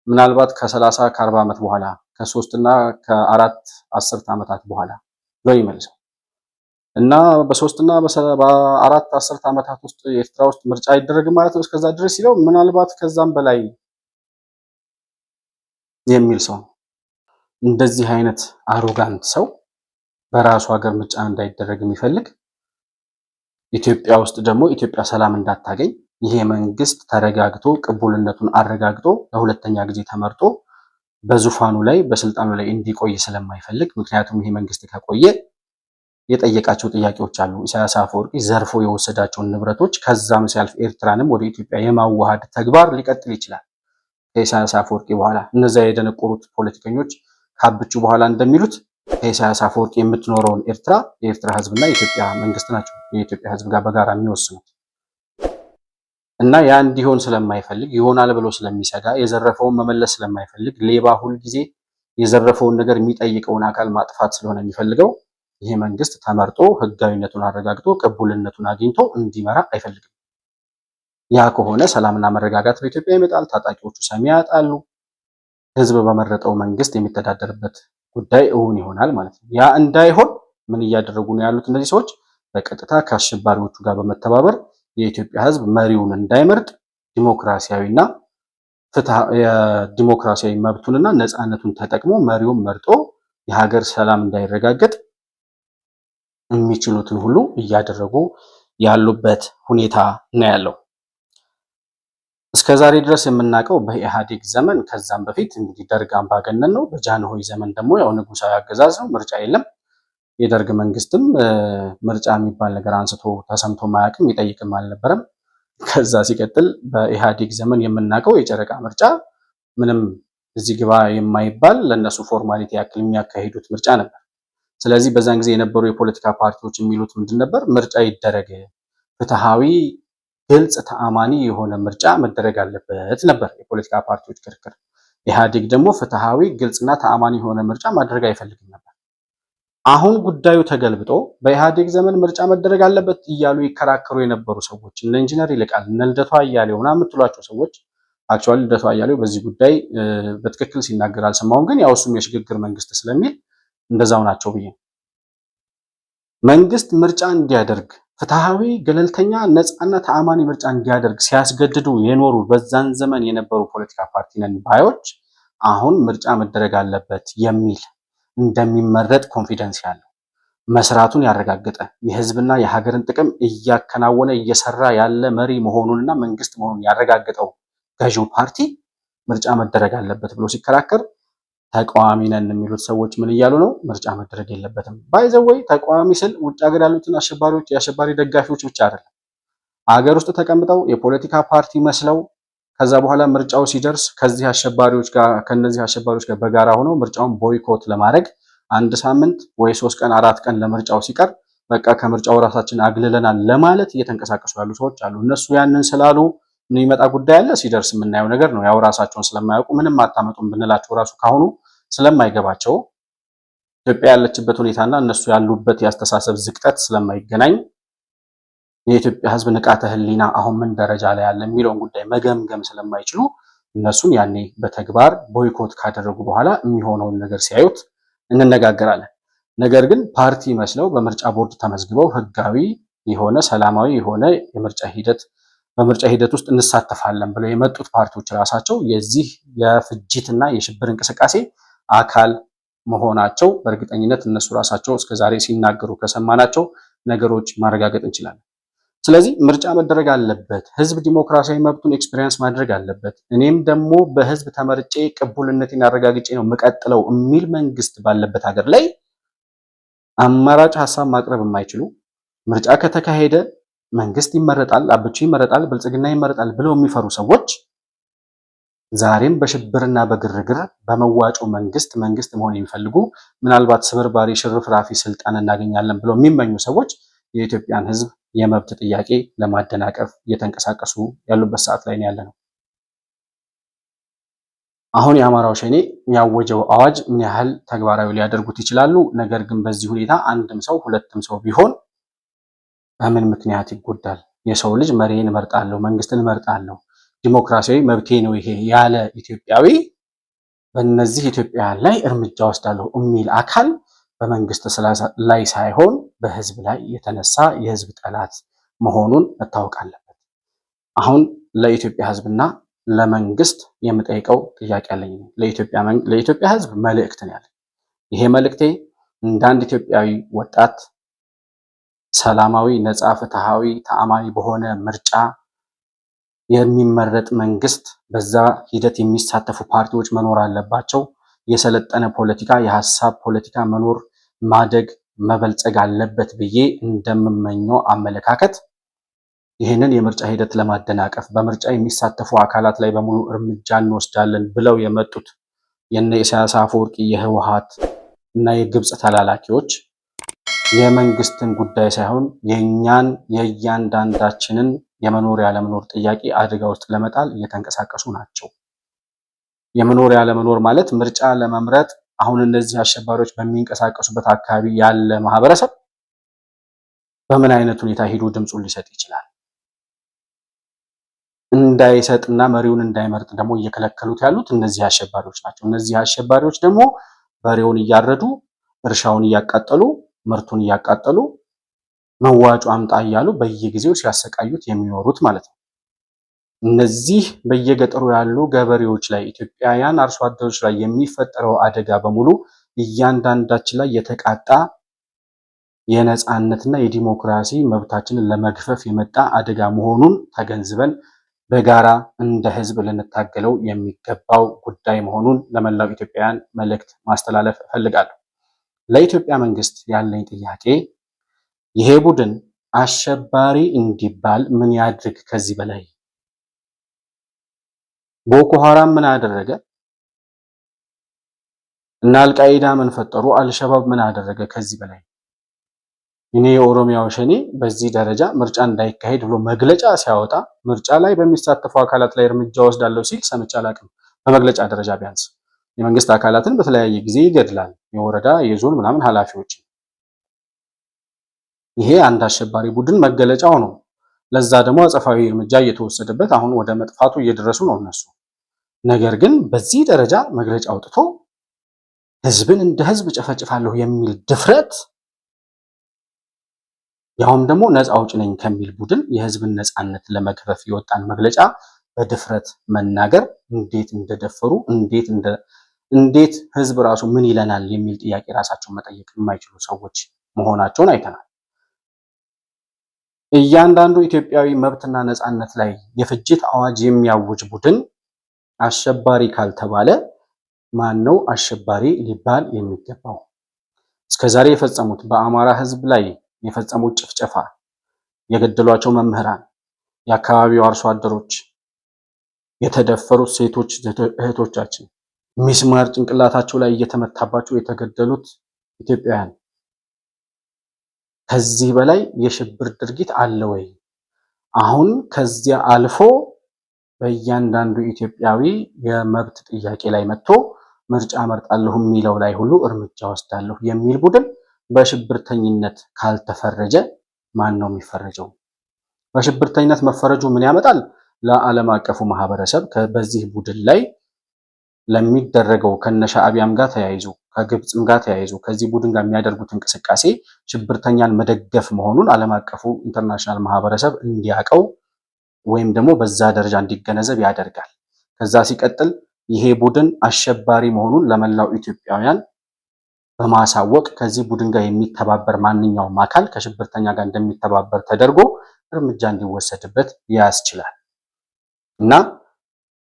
ምናልባት ከ30 ከ40 ዓመት በኋላ ከ3 እና ከ4 10 ዓመታት በኋላ ነው ይመልሰው እና በ3 እና በ4 10 ዓመታት ውስጥ ኤርትራ ውስጥ ምርጫ አይደረግም ማለት ነው እስከዛ ድረስ ሲለው ምናልባት ከዛም በላይ የሚል ሰው። እንደዚህ አይነት አሮጋንት ሰው በራሱ ሀገር ምርጫ እንዳይደረግ የሚፈልግ ኢትዮጵያ ውስጥ ደግሞ ኢትዮጵያ ሰላም እንዳታገኝ ይሄ መንግስት ተረጋግቶ ቅቡልነቱን አረጋግጦ ለሁለተኛ ጊዜ ተመርጦ በዙፋኑ ላይ በስልጣኑ ላይ እንዲቆይ ስለማይፈልግ ምክንያቱም ይሄ መንግስት ከቆየ የጠየቃቸው ጥያቄዎች አሉ። ኢሳያስ አፈወርቂ ዘርፎ የወሰዳቸውን ንብረቶች ከዛም ሲያልፍ ኤርትራንም ወደ ኢትዮጵያ የማዋሃድ ተግባር ሊቀጥል ይችላል። ከኢሳያስ አፈወርቂ በኋላ እነዛ የደነቆሩት ፖለቲከኞች ካብቹ በኋላ እንደሚሉት ከኢሳያስ አፈወርቂ የምትኖረውን ኤርትራ የኤርትራ ህዝብና የኢትዮጵያ መንግስት ናቸው የኢትዮጵያ ህዝብ ጋር በጋራ የሚወስኑት። እና ያ እንዲሆን ስለማይፈልግ ይሆናል ብሎ ስለሚሰጋ የዘረፈውን መመለስ ስለማይፈልግ ሌባ ሁል ጊዜ የዘረፈውን ነገር የሚጠይቀውን አካል ማጥፋት ስለሆነ የሚፈልገው ይሄ መንግስት ተመርጦ ህጋዊነቱን አረጋግጦ ቅቡልነቱን አግኝቶ እንዲመራ አይፈልግም። ያ ከሆነ ሰላምና መረጋጋት በኢትዮጵያ ይመጣል፣ ታጣቂዎቹ ሰሚ ያጣሉ፣ ህዝብ በመረጠው መንግስት የሚተዳደርበት ጉዳይ እውን ይሆናል ማለት ነው። ያ እንዳይሆን ምን እያደረጉ ነው ያሉት እነዚህ ሰዎች? በቀጥታ ከአሸባሪዎቹ ጋር በመተባበር የኢትዮጵያ ህዝብ መሪውን እንዳይመርጥ ዲሞክራሲያዊና ዲሞክራሲያዊ መብቱንና ነፃነቱን ተጠቅሞ መሪውን መርጦ የሀገር ሰላም እንዳይረጋገጥ የሚችሉትን ሁሉ እያደረጉ ያሉበት ሁኔታ ነው ያለው። እስከዛሬ ድረስ የምናውቀው በኢህአዴግ ዘመን ከዛም በፊት እንግዲህ ደርግ አምባገነን ነው። በጃንሆይ ዘመን ደግሞ ያው ንጉሳዊ አገዛዝ ነው፣ ምርጫ የለም። የደርግ መንግስትም ምርጫ የሚባል ነገር አንስቶ ተሰምቶ ማያውቅም፣ ይጠይቅም አልነበረም። ከዛ ሲቀጥል በኢህአዴግ ዘመን የምናውቀው የጨረቃ ምርጫ ምንም እዚህ ግባ የማይባል ለነሱ ፎርማሊቲ ያክል የሚያካሂዱት ምርጫ ነበር። ስለዚህ በዛን ጊዜ የነበሩ የፖለቲካ ፓርቲዎች የሚሉት ምንድን ነበር? ምርጫ ይደረግ፣ ፍትሃዊ፣ ግልጽ፣ ተአማኒ የሆነ ምርጫ መደረግ አለበት ነበር የፖለቲካ ፓርቲዎች ክርክር። ኢህአዴግ ደግሞ ፍትሃዊ፣ ግልጽና ተአማኒ የሆነ ምርጫ ማድረግ አይፈልግም ነበር። አሁን ጉዳዩ ተገልብጦ በኢህአዴግ ዘመን ምርጫ መደረግ አለበት እያሉ ይከራከሩ የነበሩ ሰዎች እነ ኢንጂነር ይልቃል እነ ልደቱ አያሌው ምናምን የምትሏቸው ሰዎች አክቹዋሊ ልደቱ አያሌው በዚህ ጉዳይ በትክክል ሲናገር አልሰማሁም፣ ግን ያው እሱም የሽግግር መንግስት ስለሚል እንደዛው ናቸው ብዬ መንግስት ምርጫ እንዲያደርግ ፍትሃዊ፣ ገለልተኛ፣ ነፃና ተአማኒ ምርጫ እንዲያደርግ ሲያስገድዱ የኖሩ በዛን ዘመን የነበሩ ፖለቲካ ፓርቲ ነን ባዮች አሁን ምርጫ መደረግ አለበት የሚል እንደሚመረጥ ኮንፊደንስ ያለው መስራቱን ያረጋገጠ የህዝብና የሀገርን ጥቅም እያከናወነ እየሰራ ያለ መሪ መሆኑንና መንግስት መሆኑን ያረጋገጠው ገዢው ፓርቲ ምርጫ መደረግ አለበት ብሎ ሲከራከር ተቃዋሚ ነን የሚሉት ሰዎች ምን እያሉ ነው? ምርጫ መደረግ የለበትም። ባይዘወይ ተቃዋሚ ስል ውጭ ሀገር ያሉትን አሸባሪዎች የአሸባሪ ደጋፊዎች ብቻ አይደለም። ሀገር ውስጥ ተቀምጠው የፖለቲካ ፓርቲ መስለው ከዛ በኋላ ምርጫው ሲደርስ ከነዚህ አሸባሪዎች ጋር በጋራ ሆነው ምርጫውን ቦይኮት ለማድረግ 1 ሳምንት ወይ 3 ቀን 4 ቀን ለምርጫው ሲቀር በቃ ከምርጫው ራሳችን አግልለናል ለማለት እየተንቀሳቀሱ ያሉ ሰዎች አሉ። እነሱ ያንን ስላሉ ምን ይመጣ ጉዳይ አለ? ሲደርስ የምናየው ነገር ነው። ያው ራሳቸውን ስለማያውቁ ምንም አታመጡም ብንላቸው ራሱ ካሁኑ ስለማይገባቸው ኢትዮጵያ ያለችበት ሁኔታና እነሱ ያሉበት ያስተሳሰብ ዝቅጠት ስለማይገናኝ የኢትዮጵያ ሕዝብ ንቃተ ህሊና አሁን ምን ደረጃ ላይ ያለ የሚለውን ጉዳይ መገምገም ስለማይችሉ እነሱን ያኔ በተግባር ቦይኮት ካደረጉ በኋላ የሚሆነውን ነገር ሲያዩት እንነጋገራለን። ነገር ግን ፓርቲ መስለው በምርጫ ቦርድ ተመዝግበው ህጋዊ የሆነ ሰላማዊ የሆነ በምርጫ ሂደት ውስጥ እንሳተፋለን ብለው የመጡት ፓርቲዎች ራሳቸው የዚህ የፍጅትና የሽብር እንቅስቃሴ አካል መሆናቸው በእርግጠኝነት እነሱ ራሳቸው እስከዛሬ ሲናገሩ ከሰማናቸው ነገሮች ማረጋገጥ እንችላለን። ስለዚህ ምርጫ መደረግ አለበት። ህዝብ ዲሞክራሲያዊ መብቱን ኤክስፒሪየንስ ማድረግ አለበት። እኔም ደግሞ በህዝብ ተመርጬ ቅቡልነቴን አረጋግጬ ነው የምቀጥለው የሚል መንግስት ባለበት ሀገር ላይ አማራጭ ሀሳብ ማቅረብ የማይችሉ ምርጫ ከተካሄደ መንግስት ይመረጣል፣ አብቹ ይመረጣል፣ ብልጽግና ይመረጣል ብለው የሚፈሩ ሰዎች ዛሬም በሽብርና በግርግር በመዋጮ መንግስት መሆን የሚፈልጉ ምናልባት ስብርባሪ ሽርፍራፊ ስልጣን እናገኛለን ብለው የሚመኙ ሰዎች የኢትዮጵያን ህዝብ የመብት ጥያቄ ለማደናቀፍ እየተንቀሳቀሱ ያሉበት ሰዓት ላይ ነው ያለነው። አሁን የአማራው ሸኔ ያወጀው አዋጅ ምን ያህል ተግባራዊ ሊያደርጉት ይችላሉ? ነገር ግን በዚህ ሁኔታ አንድም ሰው ሁለትም ሰው ቢሆን በምን ምክንያት ይጎዳል? የሰው ልጅ መሪን እመርጣለሁ፣ መንግስትን እመርጣለሁ፣ ዲሞክራሲያዊ መብቴ ነው ይሄ ያለ ኢትዮጵያዊ በእነዚህ ኢትዮጵያውያን ላይ እርምጃ ወስዳለሁ የሚል አካል በመንግስት ላይ ሳይሆን በህዝብ ላይ የተነሳ የህዝብ ጠላት መሆኑን መታወቅ አለበት። አሁን ለኢትዮጵያ ህዝብና ለመንግስት የምጠይቀው ጥያቄ አለኝ። ለኢትዮጵያ ህዝብ መልእክት ነው ያለኝ። ይሄ መልእክቴ እንደ አንድ ኢትዮጵያዊ ወጣት ሰላማዊ፣ ነፃ፣ ፍትሃዊ፣ ተአማኒ በሆነ ምርጫ የሚመረጥ መንግስት፣ በዛ ሂደት የሚሳተፉ ፓርቲዎች መኖር አለባቸው። የሰለጠነ ፖለቲካ፣ የሀሳብ ፖለቲካ መኖር፣ ማደግ፣ መበልጸግ አለበት ብዬ እንደምመኘው አመለካከት ይህንን የምርጫ ሂደት ለማደናቀፍ በምርጫ የሚሳተፉ አካላት ላይ በሙሉ እርምጃ እንወስዳለን ብለው የመጡት የነ ኢሳያስ አፈወርቂ የህወሓት እና የግብፅ ተላላኪዎች የመንግስትን ጉዳይ ሳይሆን የኛን የእያንዳንዳችንን የመኖር ያለመኖር ጥያቄ አደጋ ውስጥ ለመጣል እየተንቀሳቀሱ ናቸው። የመኖር ያለመኖር ማለት ምርጫ ለመምረጥ አሁን እነዚህ አሸባሪዎች በሚንቀሳቀሱበት አካባቢ ያለ ማህበረሰብ በምን አይነት ሁኔታ ሄዶ ድምፁን ሊሰጥ ይችላል? እንዳይሰጥና መሪውን እንዳይመርጥ ደግሞ እየከለከሉት ያሉት እነዚህ አሸባሪዎች ናቸው። እነዚህ አሸባሪዎች ደግሞ በሬውን እያረዱ እርሻውን እያቃጠሉ ምርቱን እያቃጠሉ መዋጮ አምጣ እያሉ በየጊዜው ሲያሰቃዩት የሚኖሩት ማለት ነው። እነዚህ በየገጠሩ ያሉ ገበሬዎች ላይ ኢትዮጵያውያን አርሶ አደሮች ላይ የሚፈጠረው አደጋ በሙሉ እያንዳንዳችን ላይ የተቃጣ የነጻነትና የዲሞክራሲ መብታችንን ለመግፈፍ የመጣ አደጋ መሆኑን ተገንዝበን በጋራ እንደ ህዝብ ልንታገለው የሚገባው ጉዳይ መሆኑን ለመላው ኢትዮጵያውያን መልእክት ማስተላለፍ እፈልጋለሁ። ለኢትዮጵያ መንግስት ያለኝ ጥያቄ ይሄ ቡድን አሸባሪ እንዲባል ምን ያድርግ? ከዚህ በላይ ቦኮ ሐራም ምን አደረገ? እና አልቃይዳ ምን ፈጠሩ? አልሸባብ ምን አደረገ? ከዚህ በላይ እኔ የኦሮሚያው ሸኔ በዚህ ደረጃ ምርጫ እንዳይካሄድ ብሎ መግለጫ ሲያወጣ ምርጫ ላይ በሚሳተፉ አካላት ላይ እርምጃ ወስዳለሁ ሲል ሰምቼ አላውቅም። በመግለጫ ደረጃ ቢያንስ የመንግስት አካላትን በተለያየ ጊዜ ይገድላል፣ የወረዳ የዞን ምናምን ኃላፊዎች። ይሄ አንድ አሸባሪ ቡድን መገለጫው ነው። ለዛ ደግሞ አጸፋዊ እርምጃ እየተወሰደበት አሁን ወደ መጥፋቱ እየደረሱ ነው እነሱ። ነገር ግን በዚህ ደረጃ መግለጫ አውጥቶ ህዝብን እንደ ህዝብ ጨፈጭፋለሁ የሚል ድፍረት፣ ያውም ደግሞ ነፃ አውጪ ነኝ ከሚል ቡድን የህዝብን ነፃነት ለመግፈፍ የወጣን መግለጫ በድፍረት መናገር እንዴት እንደደፈሩ እንዴት ህዝብ ራሱ ምን ይለናል የሚል ጥያቄ ራሳቸውን መጠየቅ የማይችሉ ሰዎች መሆናቸውን አይተናል። እያንዳንዱ ኢትዮጵያዊ መብትና ነፃነት ላይ የፍጅት አዋጅ የሚያውጅ ቡድን አሸባሪ ካልተባለ ማን ነው አሸባሪ ሊባል የሚገባው? እስከዛሬ የፈጸሙት በአማራ ህዝብ ላይ የፈጸሙት ጭፍጨፋ፣ የገደሏቸው መምህራን፣ የአካባቢው አርሶ አደሮች፣ የተደፈሩት ሴቶች እህቶቻችን፣ ሚስማር ጭንቅላታቸው ላይ እየተመታባቸው የተገደሉት ኢትዮጵያውያን፣ ከዚህ በላይ የሽብር ድርጊት አለ ወይ? አሁን ከዚያ አልፎ በእያንዳንዱ ኢትዮጵያዊ የመብት ጥያቄ ላይ መጥቶ ምርጫ መርጣለሁ የሚለው ላይ ሁሉ እርምጃ ወስዳለሁ የሚል ቡድን በሽብርተኝነት ካልተፈረጀ ማን ነው የሚፈረጀው? በሽብርተኝነት መፈረጁ ምን ያመጣል? ለዓለም አቀፉ ማህበረሰብ በዚህ ቡድን ላይ ለሚደረገው ከነሻዕቢያም ጋር ተያይዞ ከግብፅም ጋር ተያይዞ ከዚህ ቡድን ጋር የሚያደርጉት እንቅስቃሴ ሽብርተኛን መደገፍ መሆኑን ዓለም አቀፉ ኢንተርናሽናል ማህበረሰብ እንዲያቀው ወይም ደግሞ በዛ ደረጃ እንዲገነዘብ ያደርጋል። ከዛ ሲቀጥል ይሄ ቡድን አሸባሪ መሆኑን ለመላው ኢትዮጵያውያን በማሳወቅ ከዚህ ቡድን ጋር የሚተባበር ማንኛውም አካል ከሽብርተኛ ጋር እንደሚተባበር ተደርጎ እርምጃ እንዲወሰድበት ያስችላል። እና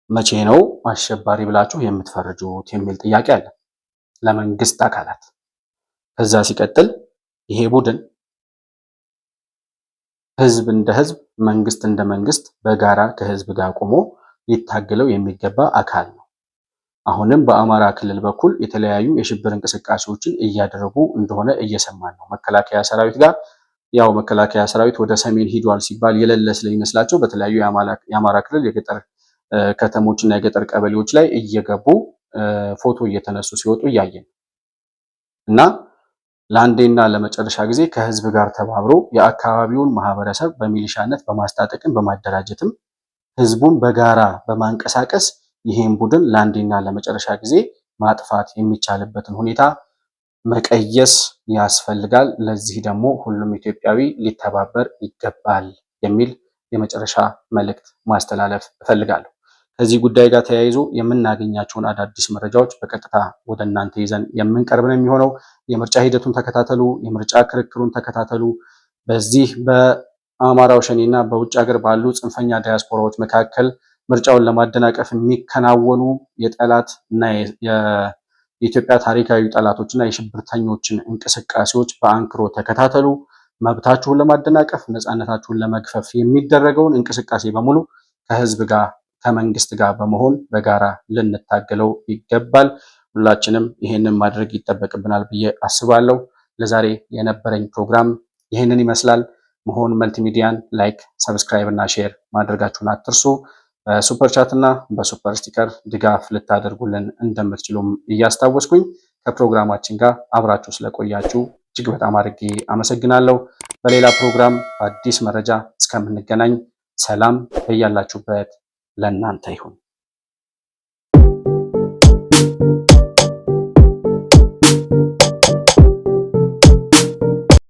መቼ ነው አሸባሪ ብላችሁ የምትፈርጁት የሚል ጥያቄ አለ ለመንግስት አካላት። ከዛ ሲቀጥል ይሄ ቡድን ህዝብ እንደ ህዝብ፣ መንግስት እንደ መንግስት በጋራ ከህዝብ ጋር ቆሞ ሊታገለው የሚገባ አካል ነው። አሁንም በአማራ ክልል በኩል የተለያዩ የሽብር እንቅስቃሴዎችን እያደረጉ እንደሆነ እየሰማን ነው። መከላከያ ሰራዊት ጋር ያው መከላከያ ሰራዊት ወደ ሰሜን ሂዷል ሲባል የሌለ ስለሚመስላቸው በተለያዩ የአማራ ክልል የገጠር ከተሞችና የገጠር ቀበሌዎች ላይ እየገቡ ፎቶ እየተነሱ ሲወጡ እያየን እና ለአንዴና ለመጨረሻ ጊዜ ከህዝብ ጋር ተባብሮ የአካባቢውን ማህበረሰብ በሚሊሻነት በማስታጠቅም በማደራጀትም ህዝቡን በጋራ በማንቀሳቀስ ይሄን ቡድን ለአንዴና ለመጨረሻ ጊዜ ማጥፋት የሚቻልበትን ሁኔታ መቀየስ ያስፈልጋል። ለዚህ ደግሞ ሁሉም ኢትዮጵያዊ ሊተባበር ይገባል የሚል የመጨረሻ መልእክት ማስተላለፍ እፈልጋለሁ። ከዚህ ጉዳይ ጋር ተያይዞ የምናገኛቸውን አዳዲስ መረጃዎች በቀጥታ ወደ እናንተ ይዘን የምንቀርብ ነው የሚሆነው። የምርጫ ሂደቱን ተከታተሉ፣ የምርጫ ክርክሩን ተከታተሉ። በዚህ በአማራው ሸኔና በውጭ ሀገር ባሉ ጽንፈኛ ዲያስፖራዎች መካከል ምርጫውን ለማደናቀፍ የሚከናወኑ የጠላት እና የኢትዮጵያ ታሪካዊ ጠላቶችና የሽብርተኞችን እንቅስቃሴዎች በአንክሮ ተከታተሉ። መብታችሁን ለማደናቀፍ ነፃነታችሁን ለመግፈፍ የሚደረገውን እንቅስቃሴ በሙሉ ከህዝብ ጋር ከመንግስት ጋር በመሆን በጋራ ልንታገለው ይገባል። ሁላችንም ይሄንን ማድረግ ይጠበቅብናል ብዬ አስባለሁ። ለዛሬ የነበረኝ ፕሮግራም ይሄንን ይመስላል። መሆን መልቲሚዲያን ላይክ፣ ሰብስክራይብ እና ሼር ማድረጋችሁን አትርሱ። በሱፐር ቻት እና በሱፐር ስቲከር ድጋፍ ልታደርጉልን እንደምትችሉም እያስታወስኩኝ ከፕሮግራማችን ጋር አብራችሁ ስለቆያችሁ እጅግ በጣም አድርጌ አመሰግናለሁ። በሌላ ፕሮግራም በአዲስ መረጃ እስከምንገናኝ ሰላም በያላችሁበት ለእናንተ ይሁን።